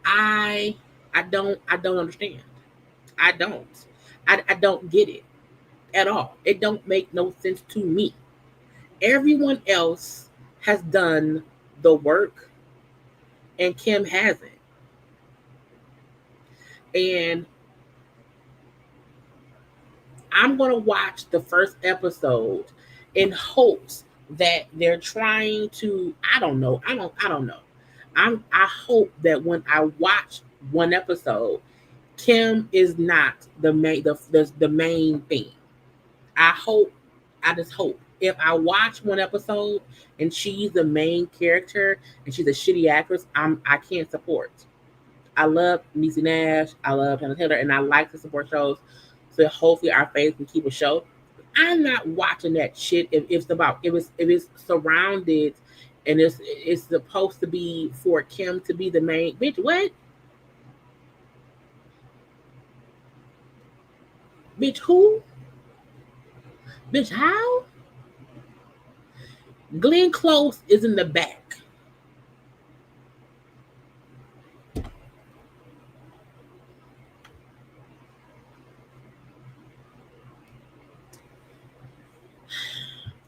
I don't understand. I don't. I don't get it at all. It don't make no sense to me. Everyone else has done the work and Kim hasn't. And I'm going to watch the first episode in hopes that they're trying to, I don't know. I hope that when I watch one episode, Kim is not the main thing. I just hope if I watch one episode and she's the main character and she's a shitty actress, I can't support. I love Niecy Nash, I love Hannah Taylor, and I like to support shows. So hopefully our faith can keep a show. I'm not watching that shit if it's surrounded and it's supposed to be for Kim to be the main bitch. What? Bitch who? Bitch how? Glenn Close is in the back.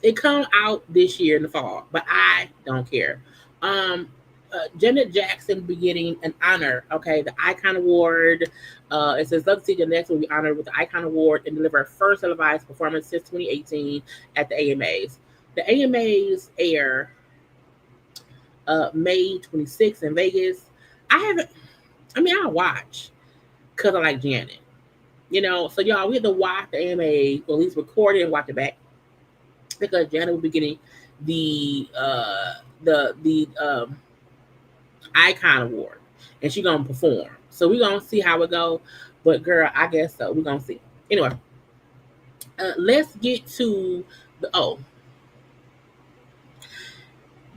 It come out this year in the fall, but I don't care. Janet Jackson be getting an honor. Okay, the Icon Award. It says Love to see Janet will be honored with the Icon Award and deliver her first televised performance since 2018 at the AMAs. The AMAs air May 26th in Vegas. I'll watch because I like Janet. So y'all, we have to watch the AMA, or at least record it and watch it back. Because Janet will be getting the Icon Award, and she's gonna perform. So we're gonna see how it go. But girl, I guess so. We're gonna see. Anyway, let's get to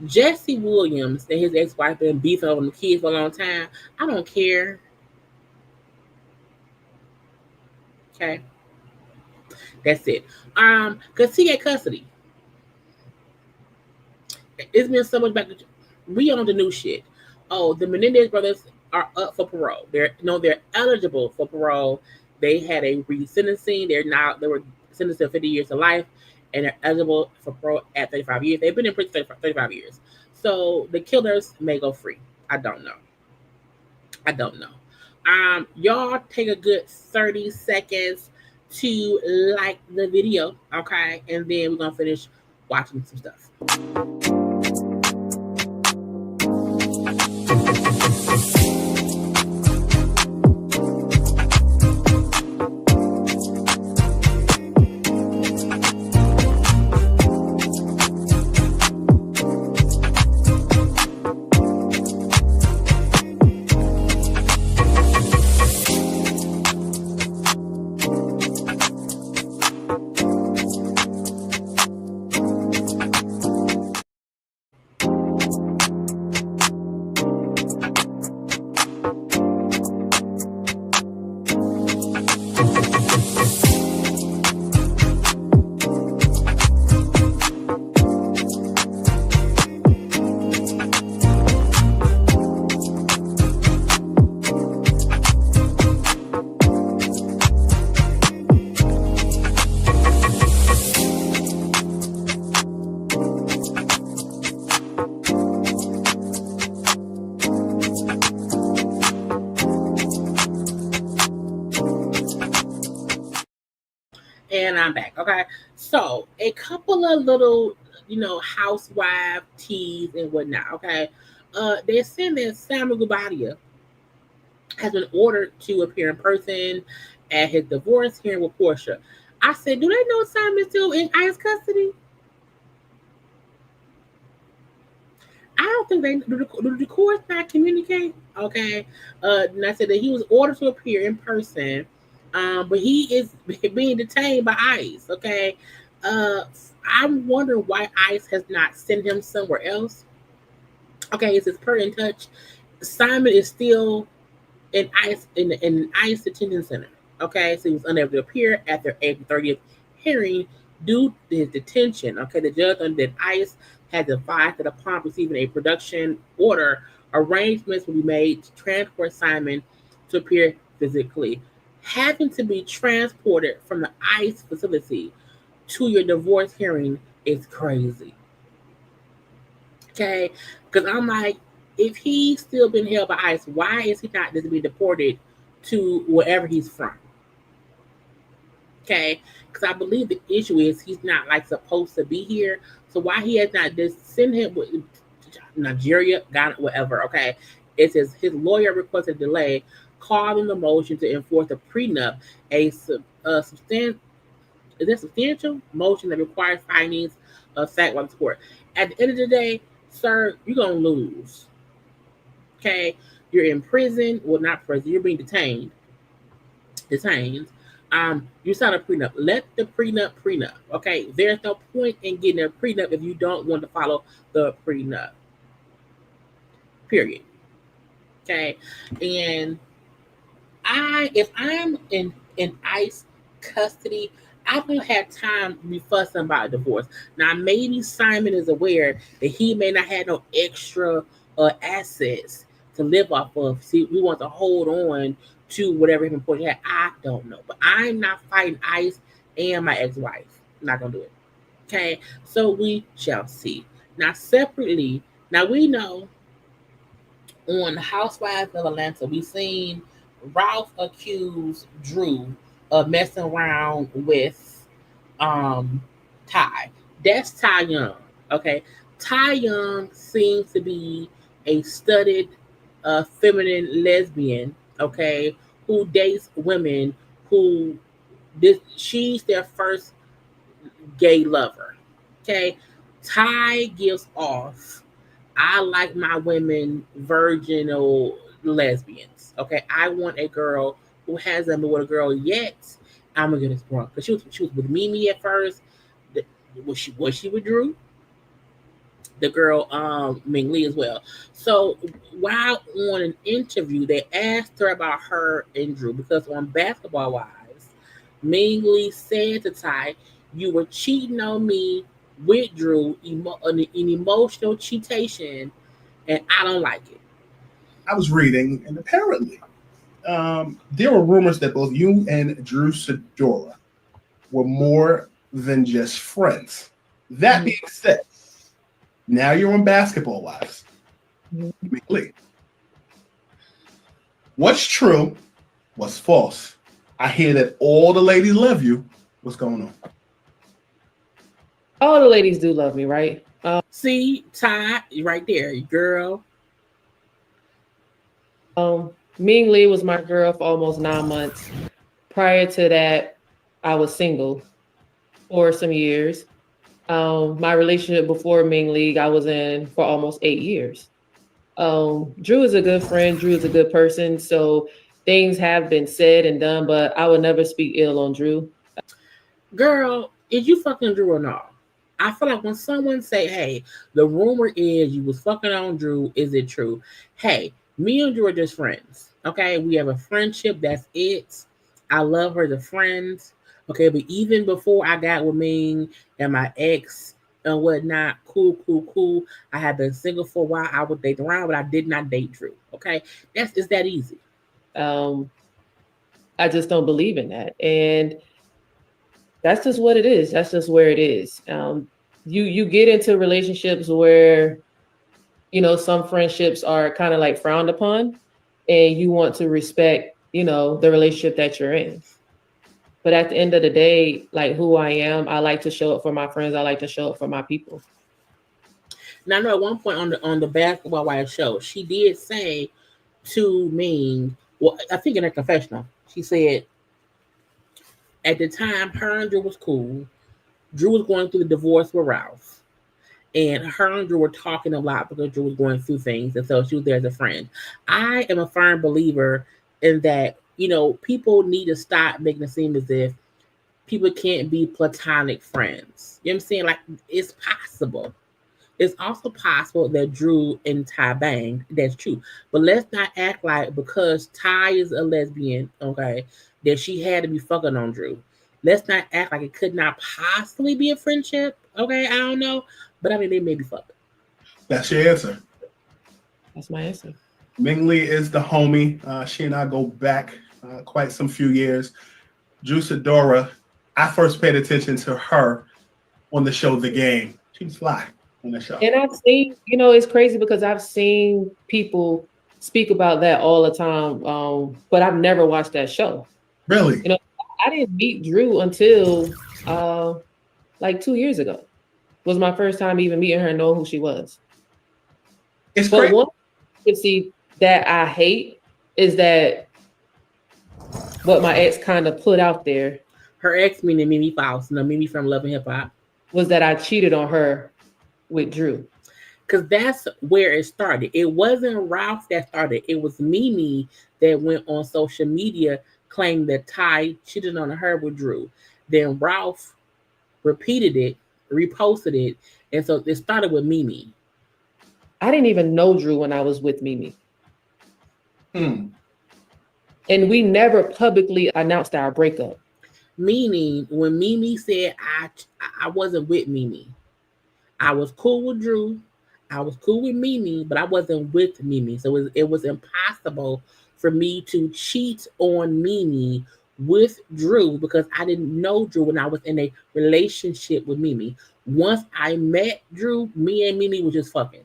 Jesse Williams and his ex-wife been beefing over the kids for a long time. I don't care. Okay. That's it. Because he had custody. It's been so much back. We on the new shit. Oh, the Menendez brothers are up for parole. They're eligible for parole. They had a resentencing. They were sentenced to 50 years to life, and they're eligible for parole at 35 years. They've been in prison for 35 years. So the killers may go free. I don't know. Y'all take a good 30 seconds to like the video, okay? And then we're gonna finish watching some stuff. And I'm back. Okay. So a couple of little, housewife teas and whatnot. Okay. They're saying that Samuel Gubadia has been ordered to appear in person at his divorce hearing with Portia. I said, do they know Simon is still in ICE custody? I don't think they do. The courts not communicate. Okay. And I said that he was ordered to appear in person. But he is being detained by ICE. Okay. I'm wondering why ICE has not sent him somewhere else. Okay, it says per in touch. Simon is still in ICE in ICE detention center. Okay, so he was unable to appear at their April 30th hearing due to his detention. Okay, the judge under that ICE had advised that upon receiving a production order, arrangements will be made to transport Simon to appear physically. Having to be transported from the ICE facility to your divorce hearing is crazy. Okay, because I'm like, if he's still been held by ICE, why is he not just being deported to wherever he's from? Okay, because I believe the issue is he's not like supposed to be here. So why he has not just sent him with Nigeria, Ghana, whatever. Okay, it says his lawyer requested delay, calling the motion to enforce a prenup, a substantial motion that requires findings of fact by the court. At the end of the day, sir, you're gonna lose. Okay, you're in prison. Well, not prison. You're being detained. Detained. You sign a prenup. Let the prenup. Okay, there's no point in getting a prenup if you don't want to follow the prenup. Period. Okay, and if I'm in ICE custody, I don't have time to be fussing about divorce. Now, maybe Simon is aware that he may not have no extra assets to live off of. See, we want to hold on to whatever important he had. I don't know, but I'm not fighting ICE and my ex-wife. I'm not gonna do it. Okay, so we shall see. Now, separately, now we know on Housewives of Atlanta, we seen Ralph accused Drew of messing around with Ty. That's Ty Young. Okay. Ty Young seems to be a studied feminine lesbian, okay, who dates women who she's their first gay lover. Okay. Ty gives off, I like my women virginal lesbians. Okay, I want a girl who hasn't been with a girl yet. I'm gonna get this wrong because she was with Mimi at first. Was she with Drew? The girl Ming Lee as well. So while on an interview, they asked her about her and Drew because on Basketball Wives, Ming Lee said to Ty, "You were cheating on me with Drew, an emotional cheatation, and I don't like it." I was reading, and apparently, there were rumors that both you and Drew Sidora were more than just friends. That being said, now you're on Basketball Wives. Lee. What's true? What's false? I hear that all the ladies love you. What's going on? All the ladies do love me, right? See, Ty, right there, girl. Ming Lee was my girl for almost 9 months. Prior to that, I was single for some years. My relationship before Ming Lee, I was in for almost 8 years. Drew is a good friend. Drew is a good person. So things have been said and done, but I would never speak ill on Drew. Girl, is you fucking Drew or not? I feel like when someone say, "Hey, the rumor is you was fucking on Drew," is it true? Hey, me and Drew are just friends. Okay, we have a friendship. That's it. I love her as a friend. Okay, but even before I got with Ming and my ex and whatnot, cool. I had been single for a while. I would date around, but I did not date Drew. Okay, it's that easy. I just don't believe in that, and that's just what it is. That's just where it is. You get into relationships where, some friendships are kind of like frowned upon, and you want to respect, the relationship that you're in. But at the end of the day, like who I am, I like to show up for my friends. I like to show up for my people. Now, I know at one point on the Basketball Wives show, she did say to me, well, I think in her confessional, she said at the time her and Drew was cool. Drew was going through the divorce with Ralph. And her and Drew were talking a lot because Drew was going through things. And so she was there as a friend. I am a firm believer in that, people need to stop making it seem as if people can't be platonic friends. You know what I'm saying? Like, it's possible. It's also possible that Drew and Ty banged. That's true. But let's not act like because Ty is a lesbian, okay, that she had to be fucking on Drew. Let's not act like it could not possibly be a friendship. Okay, I don't know, but I mean they may be fucking. That's your answer. That's my answer. Ming Lee is the homie. She and I go back quite some few years. Drew Sidora, I first paid attention to her on the show The Game. She was fly on the show. And I've seen, it's crazy because I've seen people speak about that all the time, but I've never watched that show. Really? I didn't meet Drew until like 2 years ago. Was my first time even meeting her and know who she was. It's but crazy. one you see that I hate is that what my ex kind of put out there. Her ex meaning Mimi Faust, Mimi from Love and Hip Hop. Was that I cheated on her with Drew. Because that's where it started. It wasn't Ralph that started. It was Mimi that went on social media claiming that Ty cheated on her with Drew. Then Ralph repeated it, reposted it, and so it started with Mimi. I didn't even know Drew when I was with Mimi. And we never publicly announced our breakup. Meaning, when Mimi said I wasn't with Mimi, I was cool with Drew, I was cool with Mimi, but I wasn't with Mimi. So it was impossible for me to cheat on Mimi with Drew because I didn't know Drew when I was in a relationship with Mimi. Once I met Drew, me and Mimi was just fucking.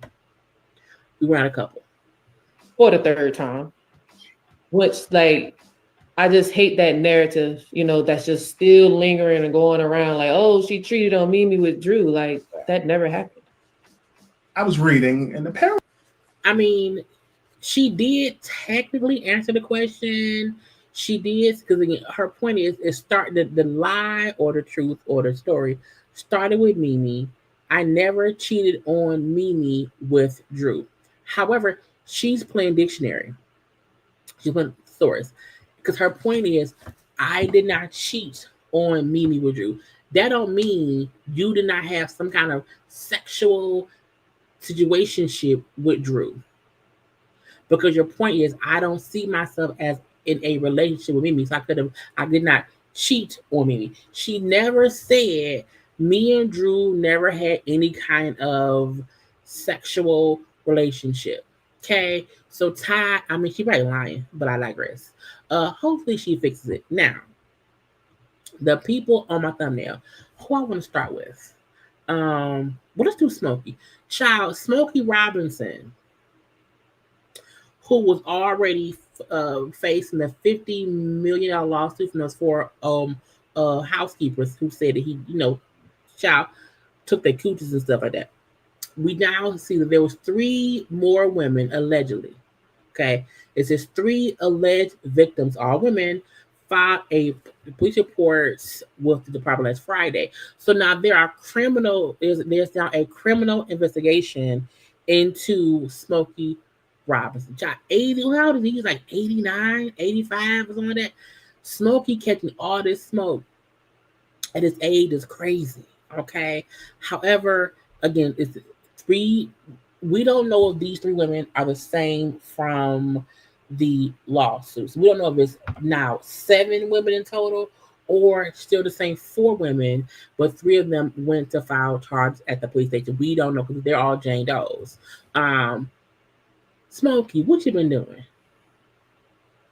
We were not a couple. For the third time. Which, like, I just hate that narrative, that's just still lingering and going around like, oh, she cheated on Mimi with Drew. Like, that never happened. I was reading, and apparently, I mean, she did technically answer the question. She did, because again, her point is the lie or the truth or the story started with Mimi. I never cheated on Mimi with Drew. However, she's playing dictionary. She's playing source. Because her point is, I did not cheat on Mimi with Drew. That don't mean you did not have some kind of sexual situationship with Drew. Because your point is, I don't see myself as in a relationship with Mimi. So I did not cheat on Mimi. She never said me and Drew never had any kind of sexual relationship. Okay. So Ty, I mean, she probably lying, but I digress. Hopefully she fixes it. Now, the people on my thumbnail, who I want to start with. Well, let's do Smokey. Child, Smokey Robinson, who was already facing a $50 million lawsuit from those four housekeepers who said that he, child, took their coochies and stuff like that. We now see that there was 3 more women allegedly. Okay, it says 3 alleged victims, all women, filed a police report with the department last Friday. So now there's now a criminal investigation into Smokey Robinson. Child, 80, how old is he? He's like 89, 85 or something like that. Smokey catching all this smoke at his age is crazy. Okay. However, again, it's 3. We don't know if these 3 women are the same from the lawsuits. We don't know if it's now 7 women in total or still the same 4 women, but 3 of them went to file charges at the police station. We don't know because they're all Jane Does. Smokey, what you been doing?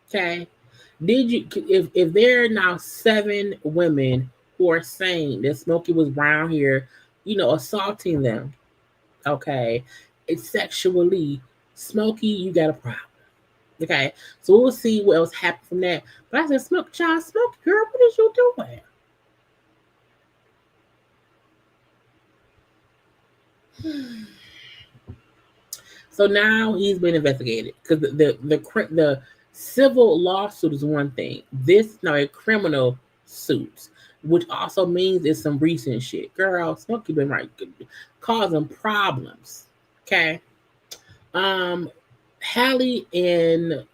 Okay. Did you, if there are now 7 women who are saying that Smokey was around here, assaulting them, okay, it's sexually, Smokey, you got a problem. Okay, so we'll see what else happened from that. But I said, Smokey, girl, what is you doing? So now he's been investigated because the civil lawsuit is one thing. This now a criminal suit, which also means it's some recent shit. Girl, Smokey been causing problems. Okay. Halle and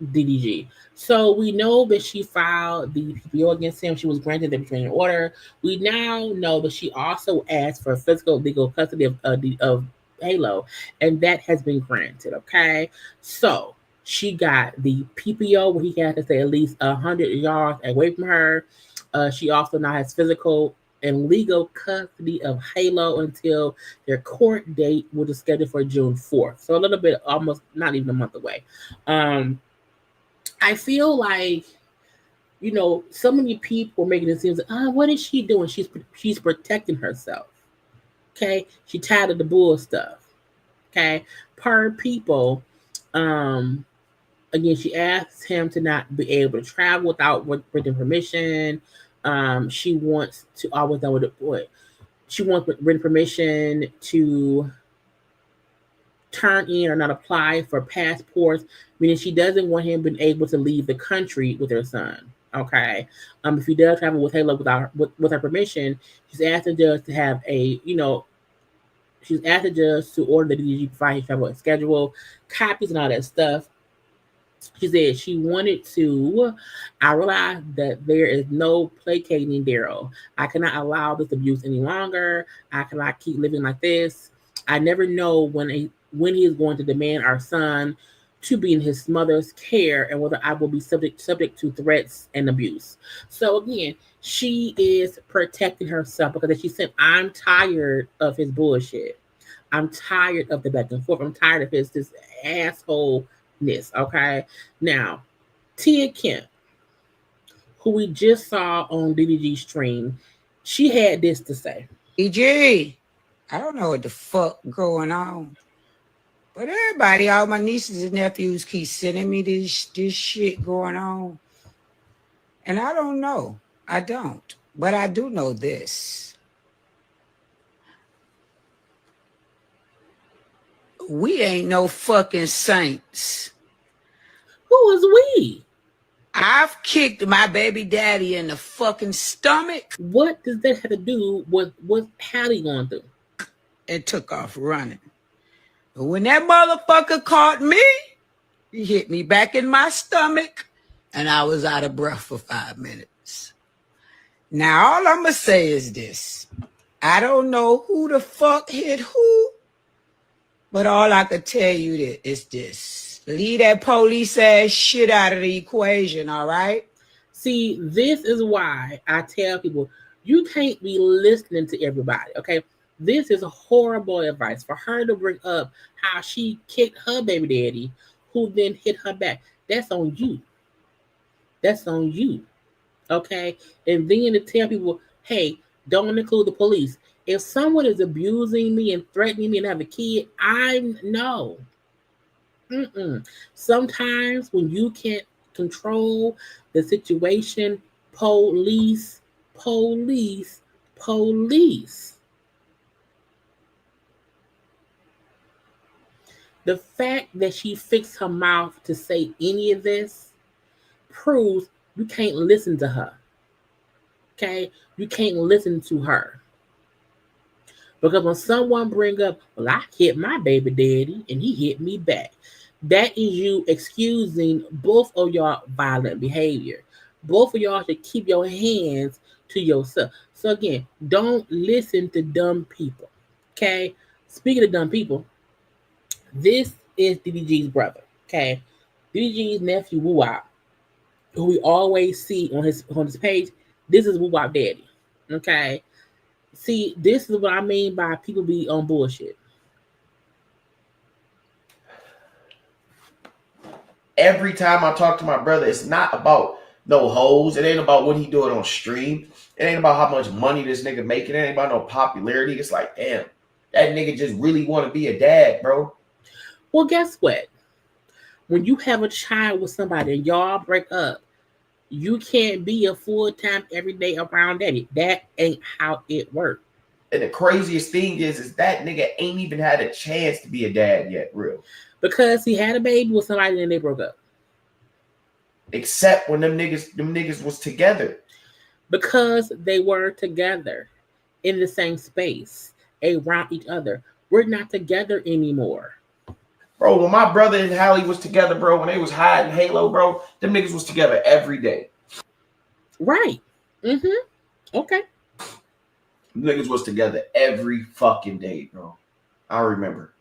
DDG. So we know that she filed the PPO against him. She was granted the restraining order. We now know that she also asked for physical legal custody of Halo, and that has been granted. Okay. So She got the PPO where he had to stay at least 100 yards away from her. She also now has physical and legal custody of Halo until their court date, which is scheduled for June 4th. So a little bit, almost not even a month away. I feel like, so many people are making it seem like, what is she doing? She's protecting herself. Okay, she tired of the bull stuff. Okay, per people, again, she asked him to not be able to travel without written permission. She wants to always know what she wants written permission to turn in or not apply for passports, meaning she doesn't want him being able to leave the country with her son. Okay, if he does travel with Halo with her permission, she's asked the judge to have she's asked the judge to order the DDG provide his travel schedule, copies, and all that stuff. She said she wanted to. I realized that there is no placating Daryl. I cannot allow this abuse any longer. I cannot keep living like this. I never know when he is going to demand our son to be in his mother's care and whether I will be subject to threats and abuse. So again, she is protecting herself because she said, I'm tired of his bullshit. I'm tired of the back and forth. I'm tired of this asshole. Okay, now Tia Kemp, who we just saw on DDG stream, she had this to say. EG, I don't know what the fuck going on, but everybody, all my nieces and nephews keep sending me this shit going on, and I don't know. I don't, but I do know this. We ain't no fucking saints. Who is we? I've kicked my baby daddy in the fucking stomach. What does that have to do with what Halle going through? And took off running. But when that motherfucker caught me, he hit me back in my stomach, and I was out of breath for 5 minutes. Now, all I'm going to say is this. I don't know who the fuck hit who, but all I could tell you is this. Leave that police ass shit out of the equation, all right? See, this is why I tell people, you can't be listening to everybody, okay? This is horrible advice for her to bring up how she kicked her baby daddy, who then hit her back. That's on you. That's on you, okay? And then to tell people, hey, don't include the police. If someone is abusing me and threatening me and have a kid, I know. Sometimes when you can't control the situation, police. The fact that she fixed her mouth to say any of this proves you can't listen to her. Okay? You can't listen to her. Because when someone bring up, well, I hit my baby daddy and he hit me back, that is you excusing both of y'all violent behavior. Both of y'all should keep your hands to yourself. So again, don't listen to dumb people. Okay? Speaking of dumb people, this is DDG's brother. Okay? DDG's nephew, Woo Wop, who we always see on his page. This is Woo Wop daddy. Okay? See, this is what I mean by people be on bullshit. Every time I talk to my brother, it's not about no hoes. It ain't about what he doing on stream. It ain't about how much money this nigga making. It ain't about no popularity. It's like, damn, that nigga just really want to be a dad, bro. Well, guess what? When you have a child with somebody and y'all break up, you can't be a full-time everyday around daddy. That ain't how it works. And the craziest thing is that nigga ain't even had a chance to be a dad yet, real. Because he had a baby with somebody and they broke up. Except when them niggas was together. Because they were together in the same space, around each other. We're not together anymore. Bro, when my brother and Halle was together, bro, when they was hiding Halo, bro, them niggas was together every day. Right. Okay. Niggas was together every fucking day, bro. I remember.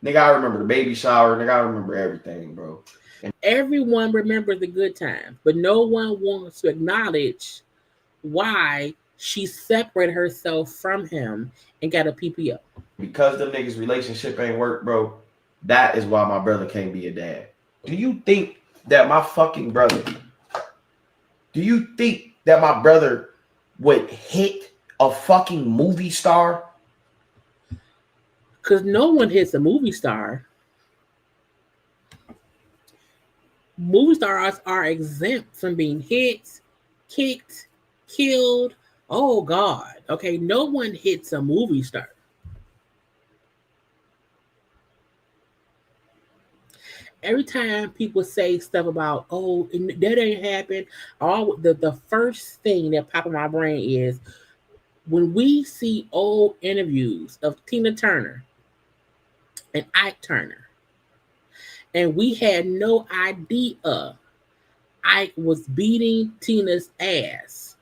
Nigga, I remember the baby shower. Nigga, I remember everything, bro. Everyone remembers the good times, but no one wants to acknowledge why she separated herself from him and got a PPO. Because them niggas' relationship ain't work, bro, that is why my brother can't be a dad. Do you think that my brother would hit a fucking movie star? Because no one hits a movie star. Movie stars are exempt from being hit, kicked, killed. Oh, God. Okay, no one hits a movie star. Every time people say stuff about, oh, that ain't happened, the first thing that pop in my brain is when we see old interviews of Tina Turner and Ike Turner, and we had no idea Ike was beating Tina's ass.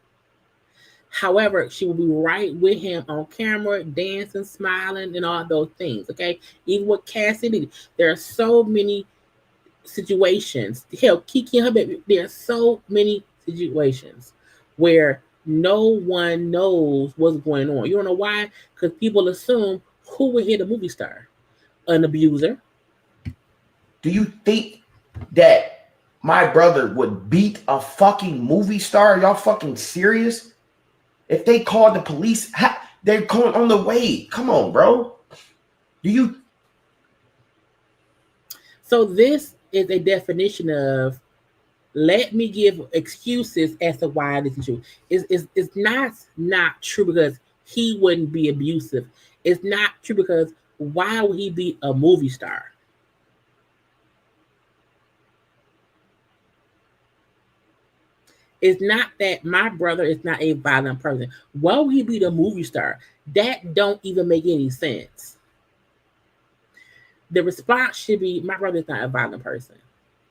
However, she would be right with him on camera, dancing, smiling, and all those things. Okay, even with Cassidy, there are so many situations. Hell, Kiki and her baby, there are so many situations where no one knows what's going on. You don't know why? Because people assume who would hit a movie star? An abuser. Do you think that my brother would beat a fucking movie star? Y'all fucking serious? If they called the police, they're going on the way. Come on, bro. So this is a definition of let me give excuses as to why this is true. It's not true because he wouldn't be abusive. It's not true because why would he be a movie star? It's not that my brother is not a violent person. Why would he be the movie star? That don't even make any sense. The response should be, my brother's not a violent person.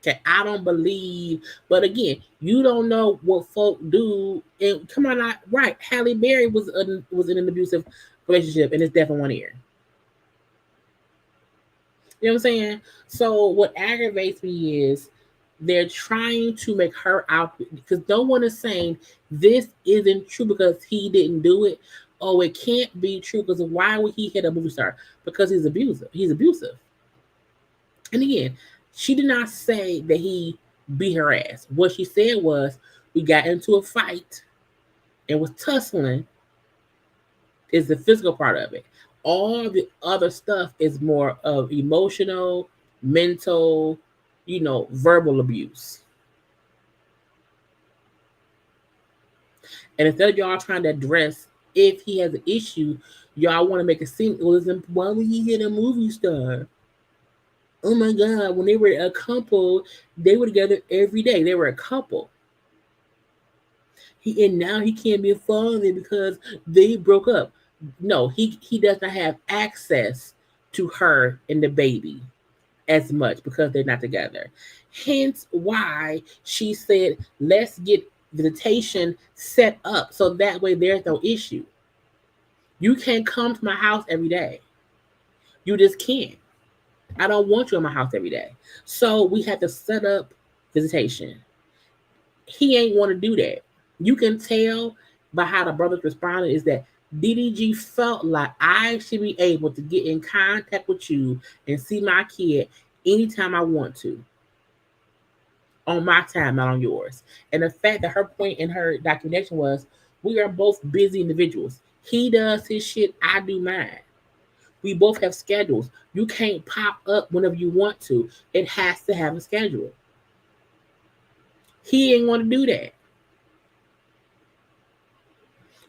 Okay, I don't believe, but again, you don't know what folk do. And come on, right? Halle Berry was in an abusive relationship, and it's deaf in one ear. You know what I'm saying? So what aggravates me is they're trying to make her out because no one is saying this isn't true because he didn't do it. Oh, it can't be true because why would he hit a movie star? Because he's abusive. He's abusive. And again, she did not say that he beat her ass. What she said was we got into a fight and was tussling is the physical part of it. All the other stuff is more of emotional, mental, verbal abuse. And instead of y'all trying to address if he has an issue, y'all want to make it seem, why would he hit a movie star? Oh my God, when they were a couple, they were together every day. They were a couple. And now he can't be a father because they broke up. No, he does not have access to her and the baby as much because they're not together. Hence why she said, let's get visitation set up so that way there's no issue. You can't come to my house every day. You just can't. I don't want you in my house every day. So we have to set up visitation. He ain't want to do that. You can tell by how the brothers responded is that DDG felt like I should be able to get in contact with you and see my kid anytime I want to. On my time, not on yours. And the fact that her point in her documentation was, we are both busy individuals. He does his shit, I do mine. We both have schedules. You can't pop up whenever you want to. It has to have a schedule. He ain't want to do that.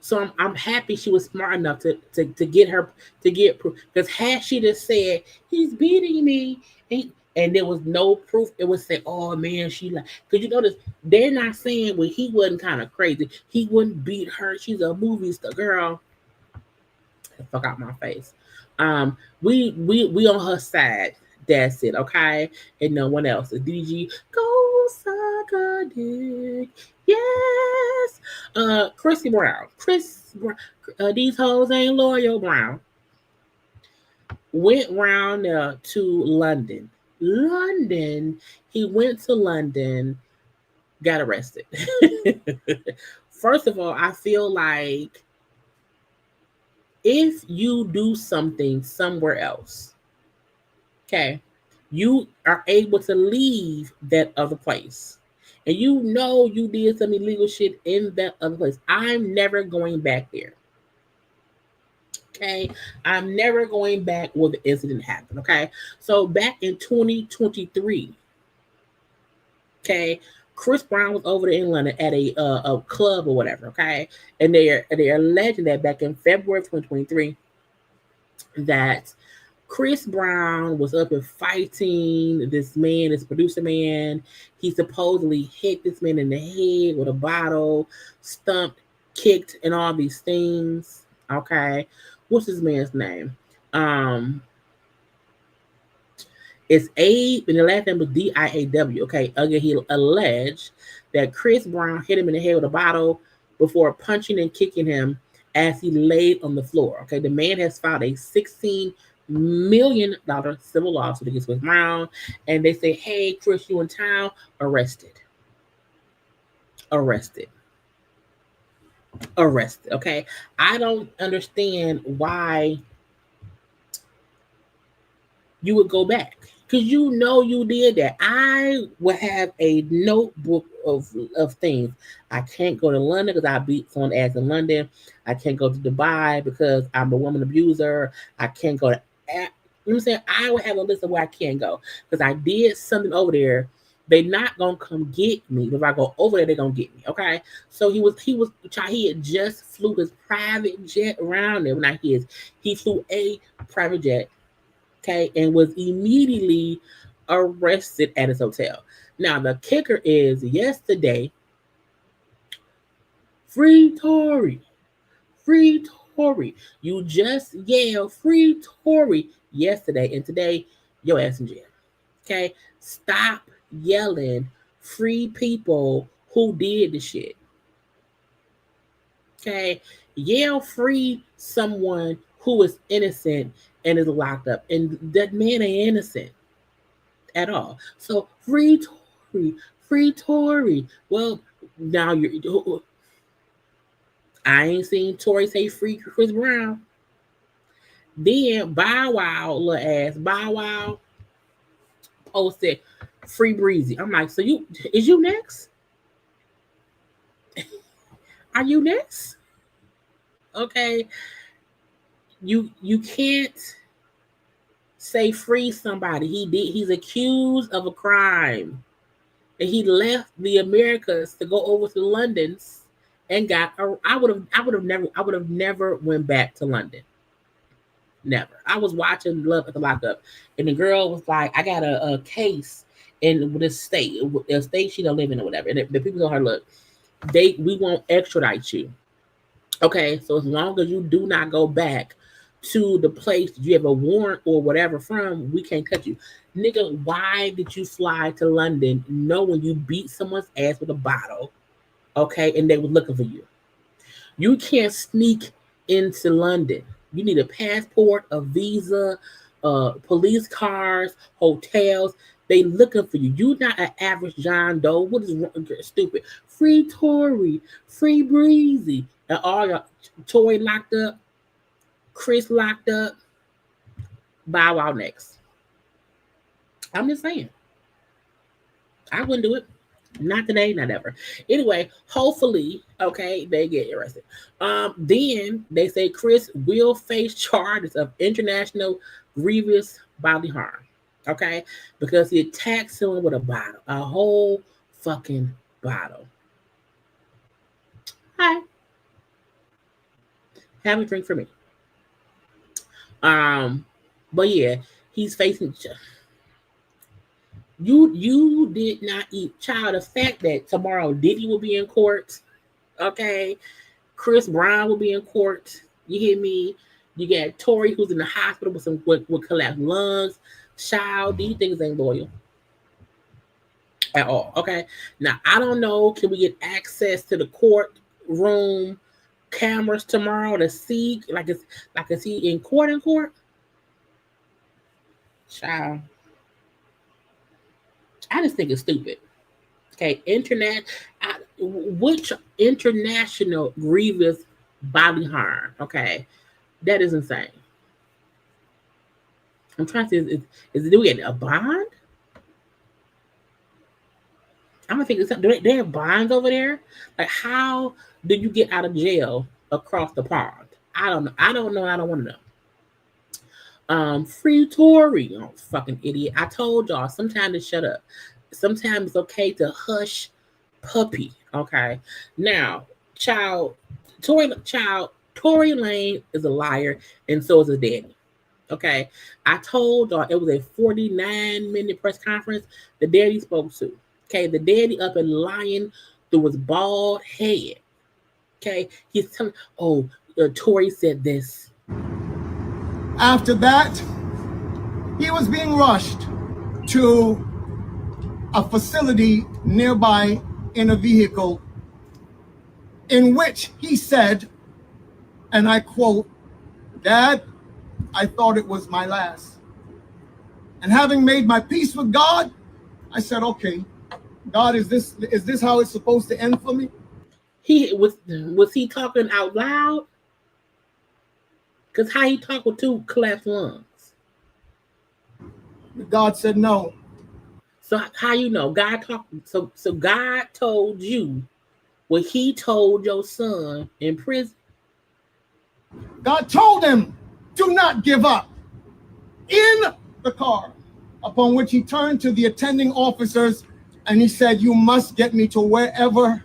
So I'm happy she was smart enough to get proof. Because had she just said, he's beating me, and there was no proof, it would say, oh man, she like, because you notice they're not saying, well, he wasn't kind of crazy. He wouldn't beat her. She's a movie star. Girl, the fuck out my face. We on her side. That's it, okay? And no one else. The DG, go suck a dick. Yes. Chris Brown. These hoes ain't loyal, Brown. went round to London. He went to London, got arrested. First of all, I feel like if you do something somewhere else, okay, you are able to leave that other place. And you know you did some illegal shit in that other place. I'm never going back there. Okay. I'm never going back where the incident happened. Okay. So back in 2023, okay, Chris Brown was over there in London at a club or whatever. Okay. And they're alleging that back in February of 2023 that Chris Brown was up and fighting this man, this producer man. He supposedly hit this man in the head with a bottle, stumped, kicked, and all these things. Okay. What's this man's name? It's Abe, and the last name was Diaw. Okay. Again, he alleged that Chris Brown hit him in the head with a bottle before punching and kicking him as he laid on the floor. Okay. The man has filed a $16 million civil lawsuit against Chris Brown, and they say, "Hey, Chris, you in town? Arrested. Okay, I don't understand why you would go back because you know you did that. I would have a notebook of things. I can't go to London because I beat someone's ass in London. I can't go to Dubai because I'm a woman abuser. I can't go to. You know what I'm saying? I would have a list of where I can't go because I did something over there. They not gonna come get me. If I go over there, they're gonna get me. Okay. So he had just flew his private jet around there. Not his. He flew a private jet. Okay, and was immediately arrested at his hotel. Now the kicker is yesterday, free Tory. You just yelled free Tory yesterday, and today your ass in jail. Okay, stop yelling free people who did the shit. Okay, yell free someone who is innocent and is locked up, and that man ain't innocent at all. So free Tory. Well, now you're. I ain't seen Tory say free Chris Brown. Then Bow Wow, little ass Bow Wow, posted free Breezy. I'm like, so is you next? Are you next? Okay. You can't say free somebody. He's accused of a crime. And he left the Americas to go over to London's and I would have never went back to London. Never. I was watching Love at the Lockup, and the girl was like, I got a case in this state, a state she don't live in or whatever. And the people told her, look, we won't extradite you. Okay, so as long as you do not go back to the place that you have a warrant or whatever from, we can't cut you. Nigga, why did you fly to London knowing you beat someone's ass with a bottle? Okay, and they were looking for you. You can't sneak into London. You need a passport, a visa, police cars, hotels. They looking for you. You're not an average John Doe. What is wrong? Stupid? Free Tory, free Breezy, and all your Tory locked up, Chris locked up. Bow Wow next. I'm just saying. I wouldn't do it. Not today, not ever. Anyway, hopefully, okay, they get arrested. Then they say Chris will face charges of international grievous bodily harm. Okay, because he attacked someone with a bottle, a whole fucking bottle. Hi, have a drink for me. But yeah, he's facing. You did not eat, child. The fact that tomorrow Diddy will be in court, okay, Chris Brown will be in court. You hear me? You got Tory who's in the hospital with collapsed lungs. Child, these things ain't loyal at all. Okay, now I don't know. Can we get access to the courtroom cameras tomorrow to see, like, is he in court? Child. I just think it's stupid. Okay, which international grievous bodily harm? Okay, that is insane. I'm trying to see, do we get a bond? I'm gonna think, do they have bonds over there? Like, how do you get out of jail across the pond? I don't know. I don't know. I don't want to know. Free Tory, oh, fucking idiot. I told y'all sometimes to shut up. Sometimes it's okay to hush puppy. Okay. Now, Tory Lane is a liar, and so is his daddy. Okay. I told y'all it was a 49-minute press conference the daddy spoke to. Okay, the daddy up and lying through his bald head. Okay, he's telling, Tory said this. After that, he was being rushed to a facility nearby in a vehicle in which he said, and I quote, "Dad, I thought it was my last. And having made my peace with God, I said, okay, God, is this how it's supposed to end for me?" Was he talking out loud? Because how he talk with two collapsed lungs? God said no. So how you know? God talked. So God told you what he told your son in prison. God told him, "Do not give up." In the car, upon which he turned to the attending officers and he said, "You must get me to wherever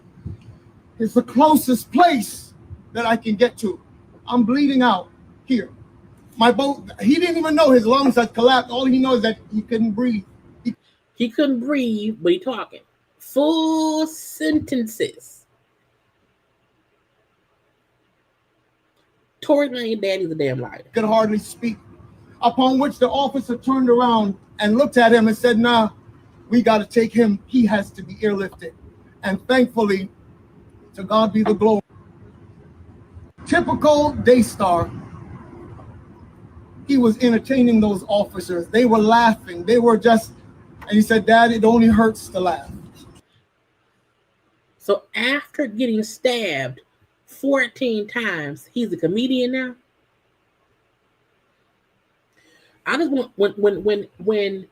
is the closest place that I can get to. I'm bleeding out here." He didn't even know his lungs had collapsed. All he knows is that he couldn't breathe. He couldn't breathe, but he talking. Full sentences. Tory Lane daddy's a damn liar. Could hardly speak. Upon which the officer turned around and looked at him and said, "Nah, we got to take him. He has to be airlifted." And thankfully, to God be the glory. Typical Daystar. He was entertaining those officers. They were laughing. They were just, and he said, "Dad, it only hurts to laugh." So after getting stabbed 14 times, he's a comedian now? I just want, when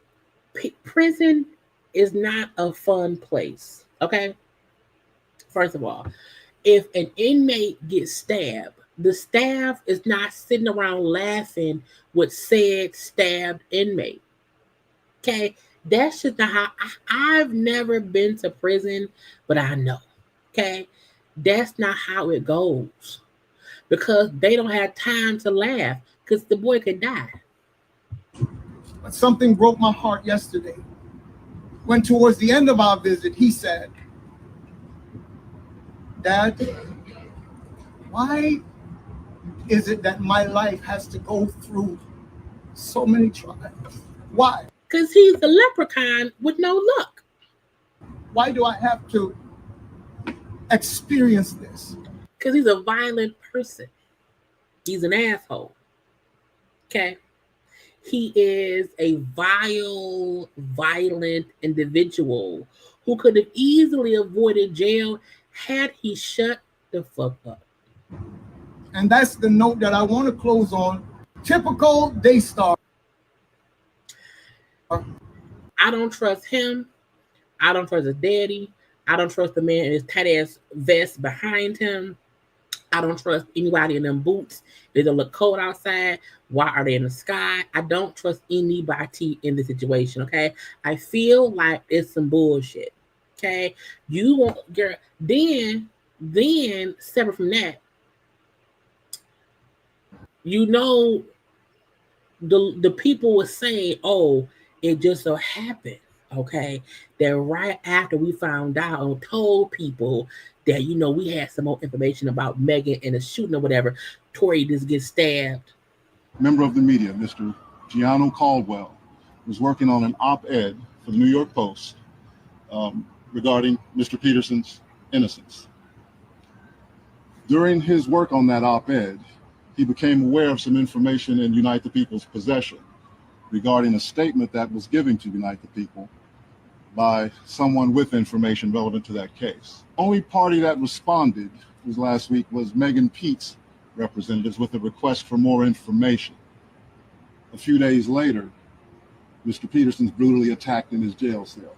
prison is not a fun place, okay? First of all, if an inmate gets stabbed, the staff is not sitting around laughing with said stabbed inmate. Okay, that's just not how I've never been to prison, but I know. Okay, that's not how it goes because they don't have time to laugh because the boy could die. But something broke my heart yesterday. When towards the end of our visit, he said, "Dad, why is it that my life has to go through so many trials? Why?" Because he's a leprechaun with no luck. Why do I have to experience this? Because he's a violent person. He's an asshole. Okay? He is a vile, violent individual who could have easily avoided jail had he shut the fuck up. And that's the note that I want to close on. Typical Daystar. I don't trust him. I don't trust his daddy. I don't trust the man in his tight ass vest behind him. I don't trust anybody in them boots. They don't look cold outside. Why are they in the sky? I don't trust anybody in this situation, okay? I feel like it's some bullshit, okay? You want, girl, then separate from that, you know, the people were saying, oh, it just so happened, okay, that right after we found out and told people that, you know, we had some more information about Megan and the shooting or whatever, Tory just gets stabbed. Member of the media, Mr. Gianno Caldwell, was working on an op-ed for the New York Post regarding Mr. Peterson's innocence. During his work on that op-ed, he became aware of some information in Unite the People's possession. regarding a statement that was given to Unite the People by someone with information relevant to that case. Only party that responded last week was Megan Pete's representatives with a request for more information. A few days later, Mr. Peterson's brutally attacked in his jail cell.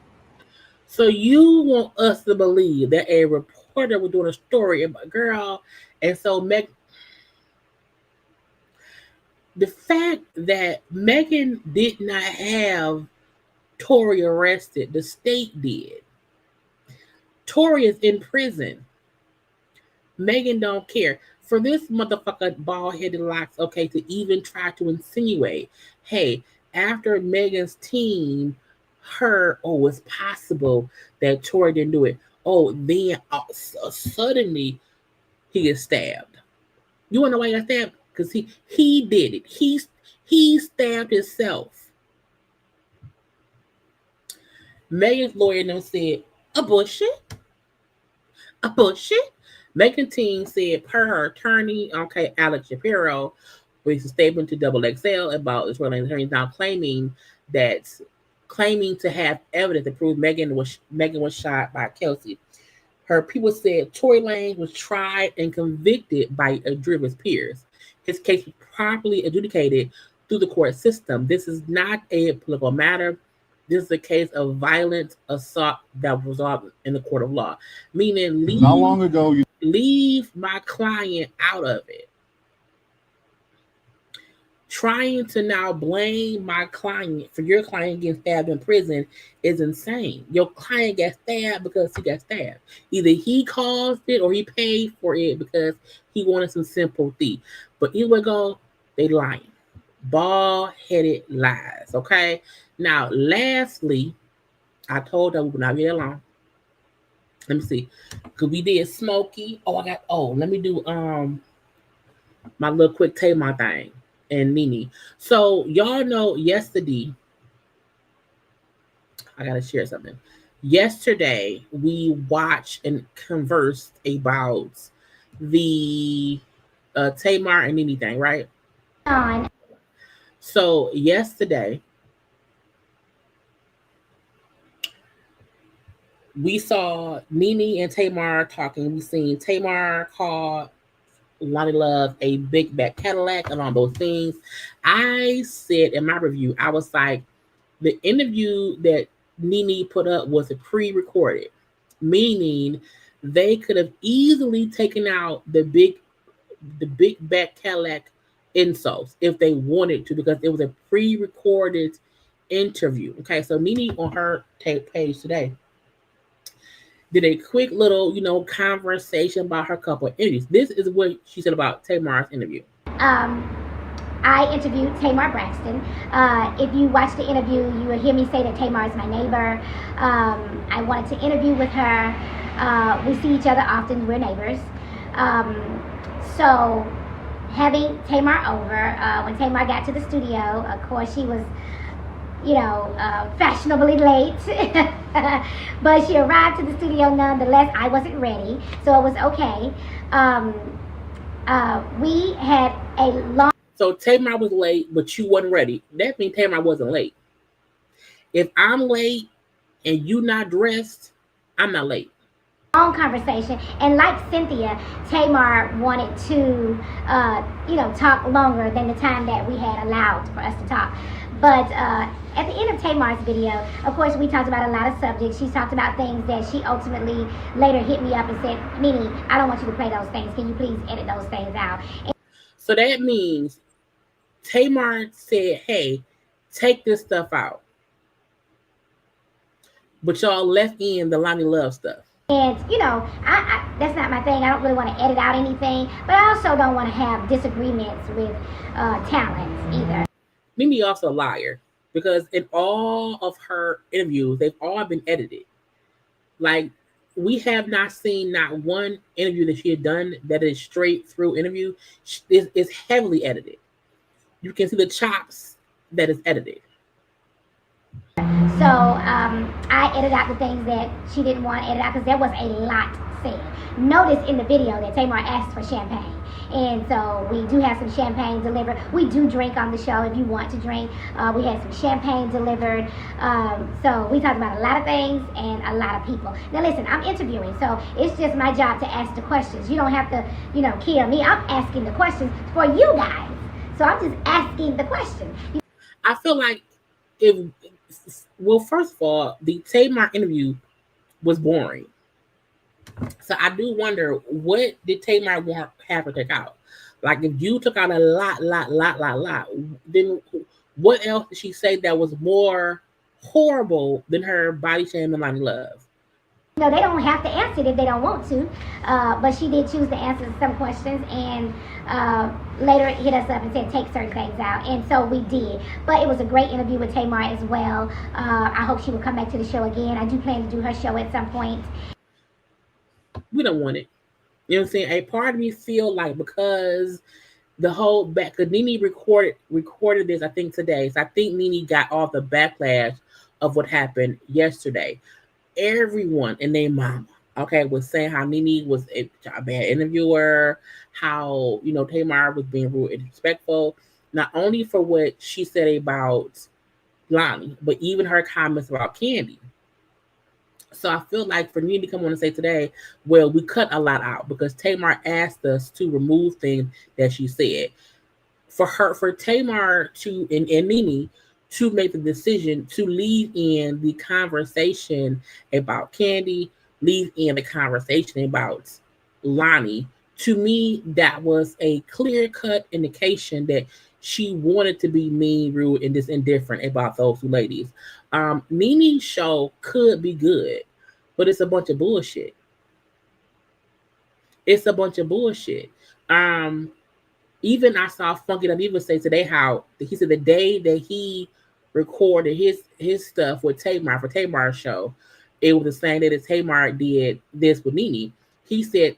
So you want us to believe that a reporter was doing a story about a girl, and so the fact that Megan did not have Tory arrested, the state did. Tory is in prison. Megan don't care. For this motherfucker bald-headed locks, okay, to even try to insinuate, hey, after Megan's team heard, oh, it's possible that Tory didn't do it. Oh, then suddenly he gets stabbed. You want to know why he got stabbed? Because he did it. He stabbed himself. Megan's lawyer then said, abortion? Megan team said, per her attorney, okay, Alex Shapiro, released a statement to Double XL about Israeli attorneys now claiming to have evidence to prove Megan was shot by Kelsey. Her people said Tory Lanez was tried and convicted by a jury of his peers. His case was properly adjudicated through the court system. This is not a political matter. This is a case of violent assault that was resolved in the court of law. Meaning, Not long ago, leave my client out of it. Trying to now blame my client for your client getting stabbed in prison is insane. Your client got stabbed because he got stabbed. Either he caused it or he paid for it because he wanted some sympathy. But either way go, they lying. Bald-headed lies, okay? Now, lastly, I told her we would not get along. Let me see. Because we did Smokey. Let me do my little quick Tamar thing and Nene. So, y'all know yesterday, I got to share something. Yesterday, we watched and conversed about the Tamar and Nene thing, right? So, yesterday, we saw Nene and Tamar talking. We seen Tamar call Lonnie Love a big back Cadillac and all those things. I said in my review, I was like, the interview that Nene put up was a pre-recorded, meaning they could have easily taken out the big back Cadillac insults if they wanted to, because it was a pre-recorded interview. Okay, so Nene on her page today did a quick little, conversation about her couple of interviews. This is what she said about Tamar's interview. I interviewed Tamar Braxton. If you watch the interview, you will hear me say that Tamar is my neighbor. I wanted to interview with her. We see each other often. We're neighbors. So having Tamar over, when Tamar got to the studio, of course she was, fashionably late. But she arrived to the studio nonetheless. I wasn't ready, so it was okay. We had a long... So Tamar was late, but you wasn't ready. That means Tamar wasn't late. If I'm late and you not dressed, I'm not late. Long conversation, and like Cynthia, Tamar wanted to, talk longer than the time that we had allowed for us to talk. But at the end of Tamar's video, of course, we talked about a lot of subjects. She talked about things that she ultimately later hit me up and said, Nene, I don't want you to play those things. Can you please edit those things out? So that means Tamar said, hey, take this stuff out. But y'all left in the Lonnie Love stuff. And, I that's not my thing. I don't really want to edit out anything. But I also don't want to have disagreements with talent either. Mimi also a liar, because in all of her interviews, they've all been edited. Like, we have not seen not one interview that she had done that is straight through interview. It's heavily edited. You can see the chops that is edited. So I edited out the things that she didn't want to edit out, because there was a lot said. Notice in the video that Tamar asked for champagne. And so we do have some champagne delivered. We do drink on the show if you want to drink. We had some champagne delivered. So we talked about a lot of things and a lot of people. Now listen, I'm interviewing, so it's just my job to ask the questions. You don't have to, kill me. I'm asking the questions for you guys. So I'm just asking the questions. I feel like first of all, the Tamar interview was boring. So I do wonder, what did Tamar want have her take out? Like, if you took out a lot, then what else did she say that was more horrible than her body shame and Lonnie Love? They don't have to answer it if they don't want to, but she did choose to answer some questions and later hit us up and said take certain things out, and so we did. But it was a great interview with Tamar as well. I hope she will come back to the show again. I do plan to do her show at some point. We don't want it. You know what I'm saying? A part of me feel like, because the whole because Nene recorded this, I think today. So I think Nene got all the backlash of what happened yesterday. Everyone and their mama, was saying how Nene was a bad interviewer, how Tamar was being rude and disrespectful, not only for what she said about Lonnie, but even her comments about Kandi. So I feel like for Nene to come on and say today, well, we cut a lot out because Tamar asked us to remove things that she said. For Tamar to and Nene to make the decision to leave in the conversation about Kandi, leave in the conversation about Lonnie, to me, that was a clear-cut indication that she wanted to be mean, rude, and just indifferent about those two ladies. Nene's show could be good, but it's a bunch of bullshit. It's a bunch of bullshit. Even I saw Funky Dumb even say today how he said the day that he recorded his stuff with Tamar for Tamar's show, it was the same day that Tamar did this with Nene. He said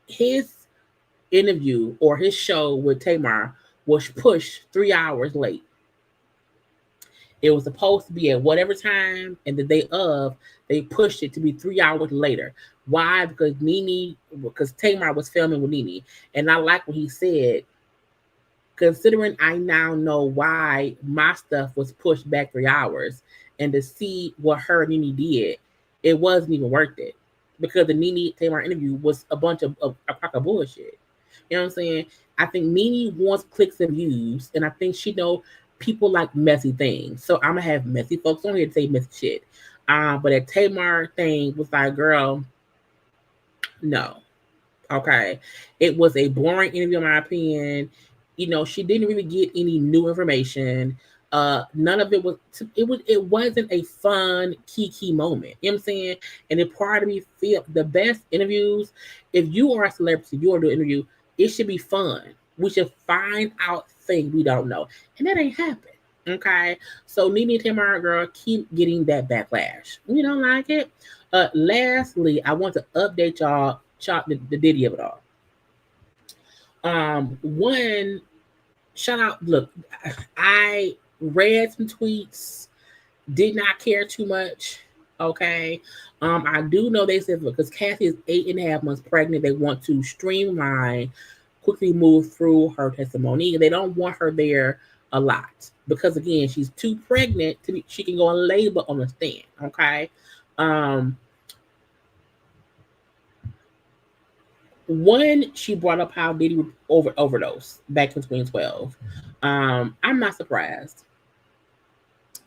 his interview or his show with Tamar was pushed 3 hours late. It was supposed to be at whatever time, and the day of, they pushed it to be 3 hours later. Why? Because Tamar was filming with Nene. And I like what he said. Considering I now know why my stuff was pushed back 3 hours, and to see what her and Nene did, it wasn't even worth it. Because the Nene Tamar interview was a bunch of a crock of bullshit. You know what I'm saying? I think Nene wants clicks and views, and I think she know people like messy things. So I'm gonna have messy folks on here to say messy shit. But that Tamar thing was like, girl, no. Okay. It was a boring interview, in my opinion. She didn't really get any new information. None of it was. It wasn't a fun key moment. You know what I'm saying? And it part of me feel the best interviews. If you are a celebrity, you are doing an interview, it should be fun. We should find out things we don't know, and that ain't happened. Okay, so Nene and Tamar, girl, keep getting that backlash. We don't like it. Lastly, I want to update y'all the Diddy of it all. One, shout out. Look, I read some tweets, did not care too much. Okay. I do know they said because Cassie is 8.5 months pregnant, they want to streamline, quickly move through her testimony. They don't want her there a lot because again, she's too pregnant to be. She can go on labor on the stand. Okay. One, she brought up how Diddy overdose back in 2012. I'm not surprised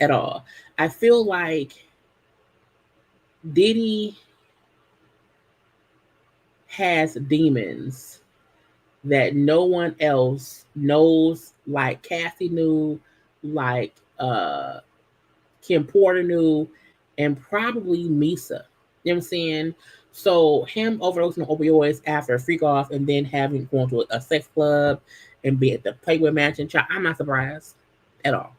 at all. I feel like Diddy has demons that no one else knows, like Cassie knew, like Kim Porter knew, and probably Misa. You know what I'm saying? So him overdosing on opioids after a freak off and then having gone to a sex club and be at the Playboy Mansion, I'm not surprised at all.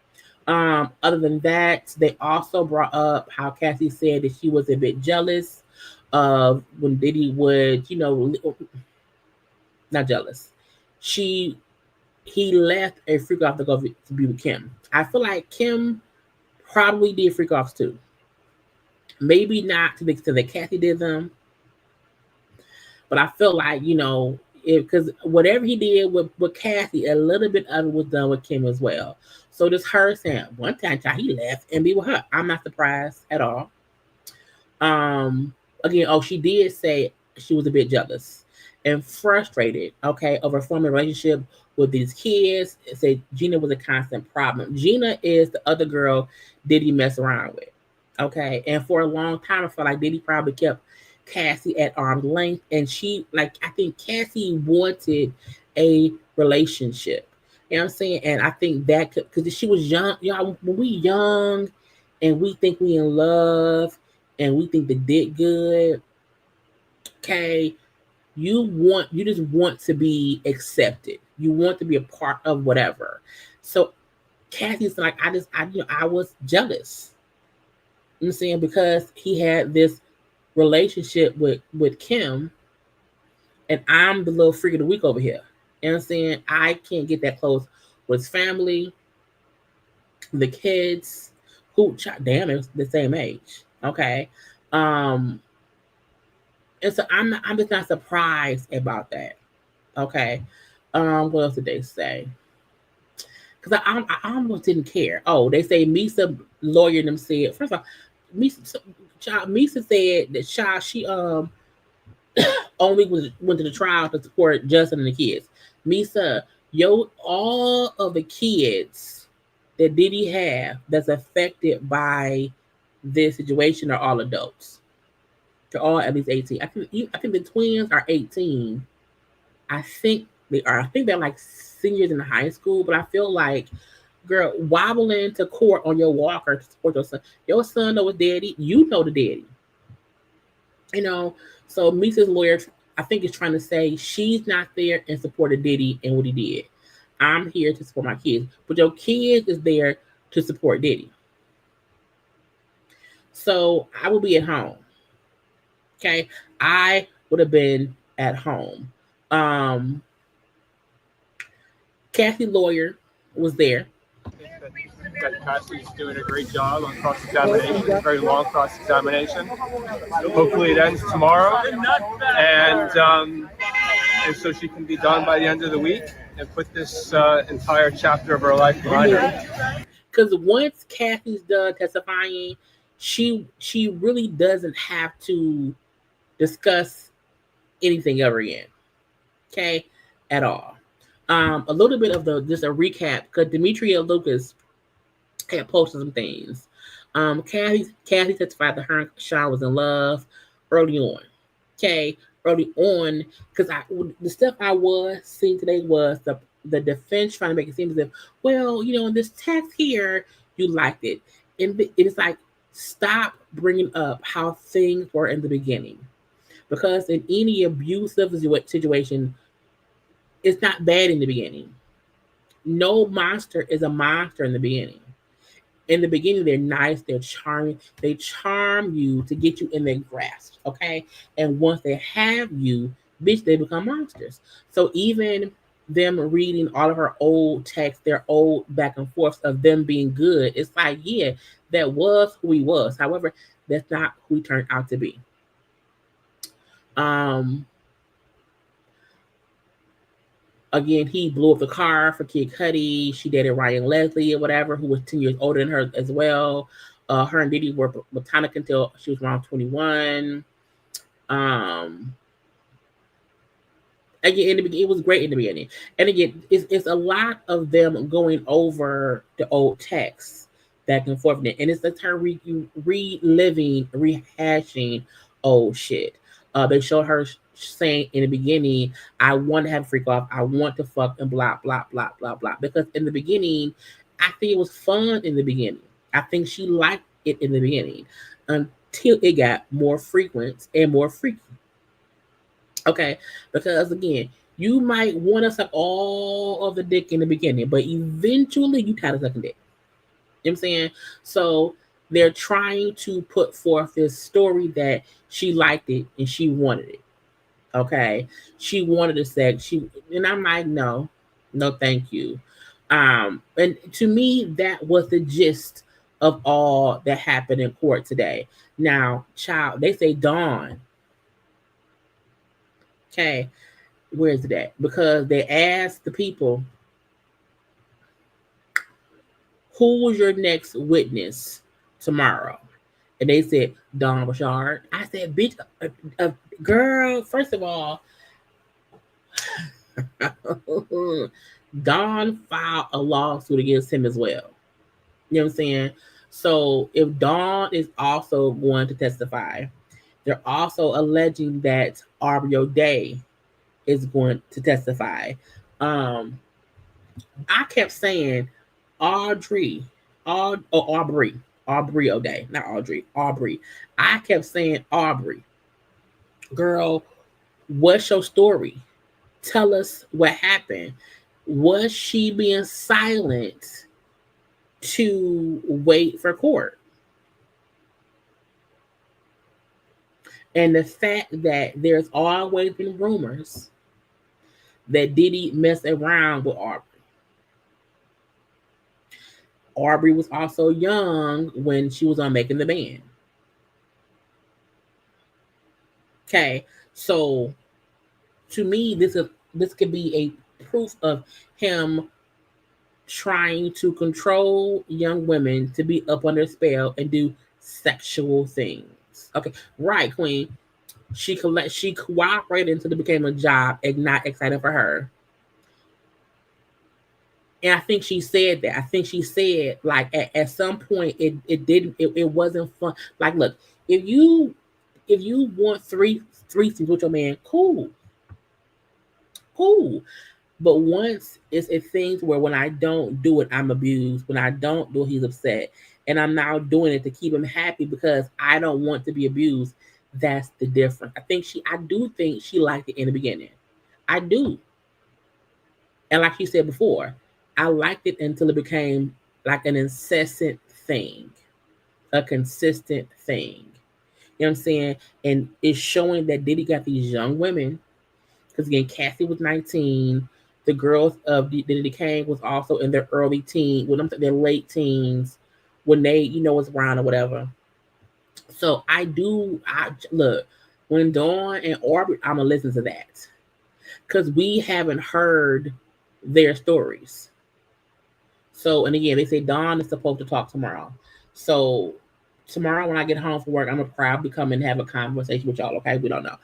Other than that, they also brought up how Cassie said that she was a bit jealous of when Diddy would, not jealous. He left a freak off to go to be with Kim. I feel like Kim probably did freak offs too. Maybe not to the extent that Cassie did them, But I feel like, because whatever he did with Cassie, a little bit of it was done with Kim as well. So this her saying one time he left and be with her. I'm not surprised at all. Again, she did say she was a bit jealous and frustrated, okay, over forming a relationship with these kids. Say Gina was a constant problem. Gina is the other girl Diddy mess around with. Okay. And for a long time, I felt like Diddy probably kept Cassie at arm's length. And I think Cassie wanted a relationship. You know what I'm saying? And I think that because she was young, when we young and we think we in love and we think the dick good, okay, you just want to be accepted. You want to be a part of whatever. So Cassie's like, I was jealous. You know what I'm saying? Because he had this relationship with Kim, and I'm the little freak of the week over here. You know what I'm saying? I can't get that close with his family, the kids, who damn, it's the same age. Okay. And so I'm just not surprised about that. Okay. What else did they say? Because I almost didn't care. Oh, they say Misa lawyer them said, first of all, Misa said that she only went to the trial to support Justin and the kids. Misa, all of the kids that Diddy have that's affected by this situation are all adults. They're all at least 18. I think the twins are 18. I think they are. I think they're like seniors in high school, but I feel like, girl, wobbling to court on your walker to support your son. Your son knows daddy. You know the daddy. So Misa's lawyer, I think, is trying to say she's not there in support of Diddy and what he did. I'm here to support my kids. But your kids is there to support Diddy. So I will be at home. Okay. I would have been at home. Kathy lawyer was there. That Cassie's doing a great job on cross-examination, very long cross-examination. Hopefully it ends tomorrow, and so she can be done by the end of the week and put this entire chapter of her life behind her. Because once Kathy's done testifying, she really doesn't have to discuss anything ever again. Okay, at all. A little bit of just a recap, because Demetria Lucas had posted some things. Kathy testified that her and Sean was in love early on. Okay, early on, because the stuff I was seeing today was the defense trying to make it seem as if, well, in this text here, you liked it. And it's like, stop bringing up how things were in the beginning. Because in any abusive situation, it's not bad in the beginning. No monster is a monster in the beginning. In the beginning, they're nice, they're charming, they charm you to get you in their grasp, okay? And once they have you, bitch, they become monsters. So even them reading all of her old texts, their old back and forth of them being good, it's like, yeah, that was who he was. However, that's not who he turned out to be. Again, he blew up the car for Kid Cudi. She dated Ryan Leslie or whatever, who was 10 years older than her as well. Her and Diddy were platonic until she was around 21. Again, it was great in the beginning. And again, it's a lot of them going over the old texts back and forth. And it's the her reliving, rehashing old shit. They showed her saying in the beginning, I want to have a freak off, I want to fuck, and blah, blah, blah, blah, blah. Because in the beginning, I think it was fun in the beginning. I think she liked it in the beginning until it got more frequent and more freaky. Okay, because again, you might want to suck all of the dick in the beginning, but eventually you kind of sucking dick. You know what I'm saying? So they're trying to put forth this story that she liked it and she wanted it. Okay, she wanted the sex. And I'm like, no, thank you. And to me, that was the gist of all that happened in court today. Now, child, they say Dawn Okay, where is it at? Because they asked the people, who was your next witness tomorrow? And they said, Don Bouchard. I said, bitch, girl, first of all, Don filed a lawsuit against him as well. You know what I'm saying? So if Dawn is also going to testify, they're also alleging that Aubrey O'Day is going to testify. I kept saying Aubrey O'Day, not Audrey, Aubrey. I kept saying Aubrey. Girl, what's your story? Tell us what happened. Was she being silent to wait for court? And the fact that there's always been rumors that Diddy messed around with Aubrey. Aubrey was also young when she was on Making the Band. Okay, so to me, this could be a proof of him trying to control young women to be up on their spell and do sexual things. Okay, right, Queen. She cooperated until it became a job and not excited for her. And I think she said that. I think she said like at some point it wasn't fun. Like, look, if you want three things with your man, cool. But once it's things where when I don't do it, I'm abused. When I don't do it, he's upset. And I'm now doing it to keep him happy because I don't want to be abused. That's the difference. I do think she liked it in the beginning. I do. And like she said before, I liked it until it became like an incessant thing, a consistent thing. You know what I'm saying? And it's showing that Diddy got these young women. Because again, Cassie was 19. The girls of Diddy Kane was also in their early teens, their late teens, when they, was around or whatever. So I look, when Dawn and Aubrey, I'm gonna listen to that. Because we haven't heard their stories. So, and again, they say Dawn is supposed to talk tomorrow. So tomorrow when I get home from work, I'm gonna probably come and have a conversation with y'all, okay? We don't know.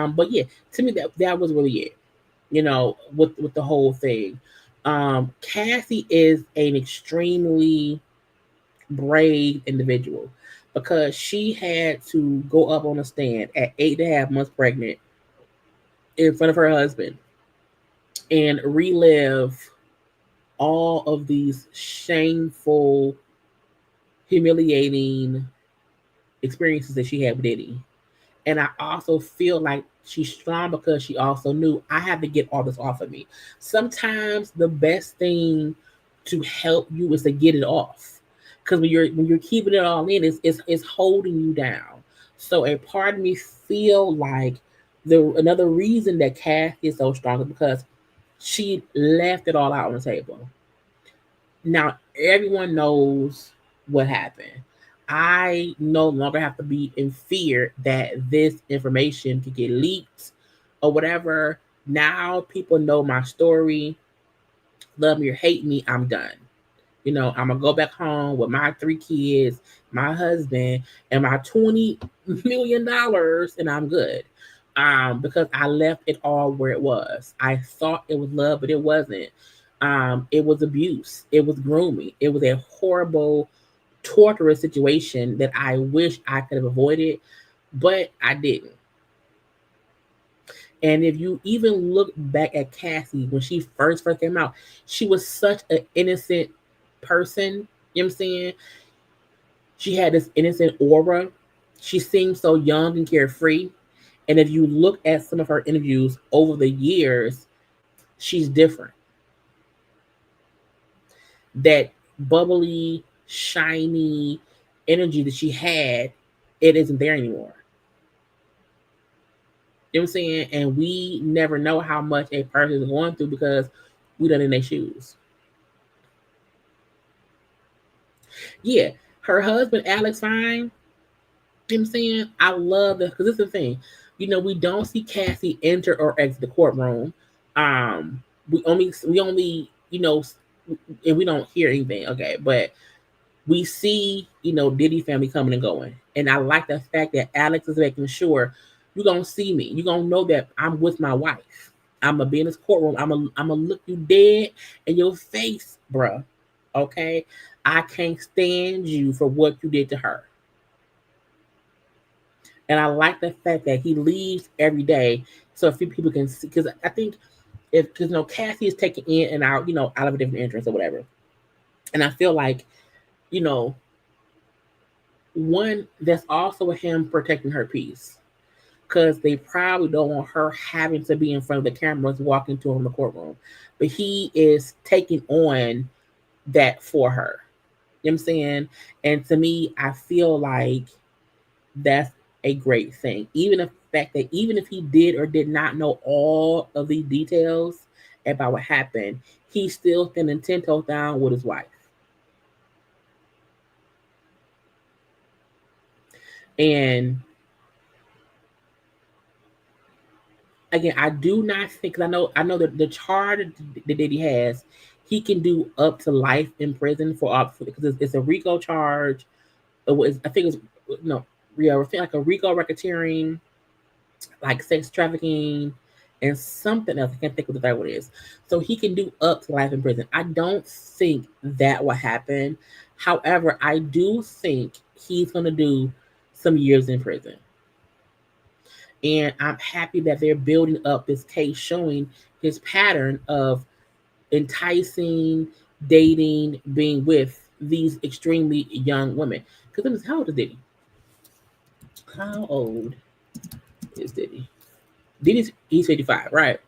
But yeah, to me that was really it. With the whole thing. Cassie is an extremely brave individual because she had to go up on a stand at 8.5 months pregnant in front of her husband and relive all of these shameful, humiliating experiences that she had with Diddy. And I also feel like she's strong because she also knew I have to get all this off of me. Sometimes the best thing to help you is to get it off. Because when you're keeping it all in, it's holding you down. So a part of me feel like another reason that Cass is so strong is because she left it all out on the table. Now everyone knows what happened. I no longer have to be in fear that this information could get leaked or whatever. Now people know my story. Love me or hate me, I'm done. I'm gonna go back home with my 3 kids, my husband, and my $20 million, and I'm good. Because I left it all where it was. I thought it was love, but it wasn't. It was abuse. It was grooming. It was a horrible, torturous situation that I wish I could have avoided, but I didn't. And if you even look back at Cassie when she first came out, she was such an innocent person. You know what I'm saying? She had this innocent aura. She seemed so young and carefree. And if you look at some of her interviews over the years, she's different. That bubbly, shiny energy that she had, it isn't there anymore. You know what I'm saying? And we never know how much a person is going through because we done in their shoes. Yeah, her husband, Alex Fine, you know what I'm saying? I love that because this is the thing. we don't see Cassie enter or exit the courtroom. We only, and we don't hear anything. Okay, but we see, Diddy family coming and going, and I like the fact that Alex is making sure you're gonna see me. You're gonna know that I'm with my wife. I'm gonna be in this courtroom. I'm gonna look you dead in your face, bruh. Okay, I can't stand you for what you did to her. And I like the fact that he leaves every day so a few people can see. Because I think because Cassie is taken in and out, out of a different entrance or whatever. And I feel like, one, that's also him protecting her peace. Because they probably don't want her having to be in front of the cameras walking to him in the courtroom. But he is taking on that for her. You know what I'm saying? And to me, I feel like that's a great thing. Even the fact that even if he did or did not know all of the details about what happened, he's still standing 10 toes down with his wife. And again, I do not think, I know that the charge that Diddy has, he can do up to life in prison because it's a RICO charge. I think it's like a RICO racketeering, like sex trafficking, and something else. I can't think of what that is. So he can do up to life in prison. I don't think that will happen. However, I do think he's going to do some years in prison. And I'm happy that they're building up this case showing his pattern of enticing, dating, being with these extremely young women. Because how old is Diddy? How old is Diddy? He's 55, right?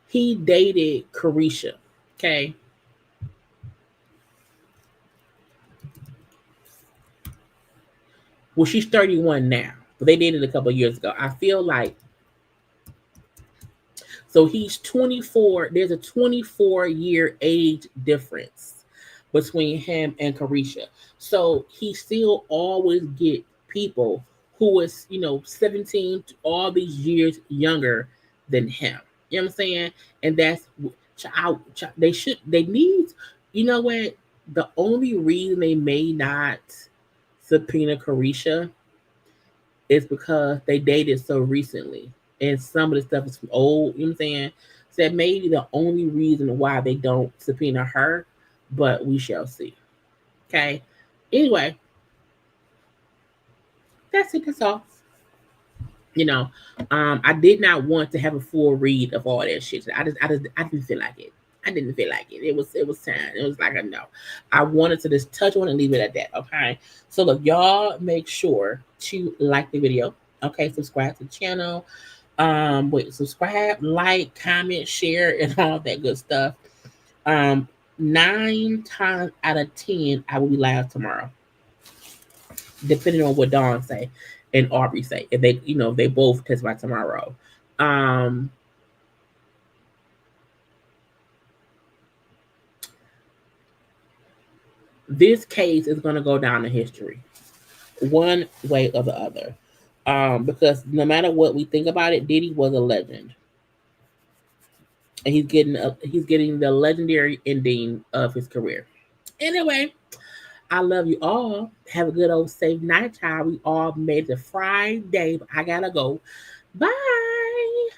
He dated Carisha, okay? Well, she's 31 now, but they dated a couple of years ago. I feel like, so he's 24. There's a 24-year age difference between him and Carisha. So he still always get people who is, 17 to all these years younger than him. You know what I'm saying? And that's they need, you know what? The only reason they may not subpoena Carisha is because they dated so recently. And some of the stuff is from old, you know what I'm saying? So that may be the only reason why they don't subpoena her, but we shall see. Okay. Anyway, that's it. That's all. I did not want to have a full read of all that shit. I didn't feel like it. I didn't feel like it. It was time. It was like a no. I wanted to just touch on and leave it at that. Okay. So look, y'all make sure to like the video. Okay, subscribe to the channel. Subscribe, like, comment, share, and all that good stuff. 9 times out of 10, I will be live tomorrow, depending on what Dawn say and Aubrey say. If they, they both testify tomorrow. This case is going to go down in history, one way or the other. Because no matter what we think about it, Diddy was a legend, and he's getting the legendary ending of his career. Anyway, I love you all. Have a good old safe night, child. We all made it to Friday, but I gotta go. Bye.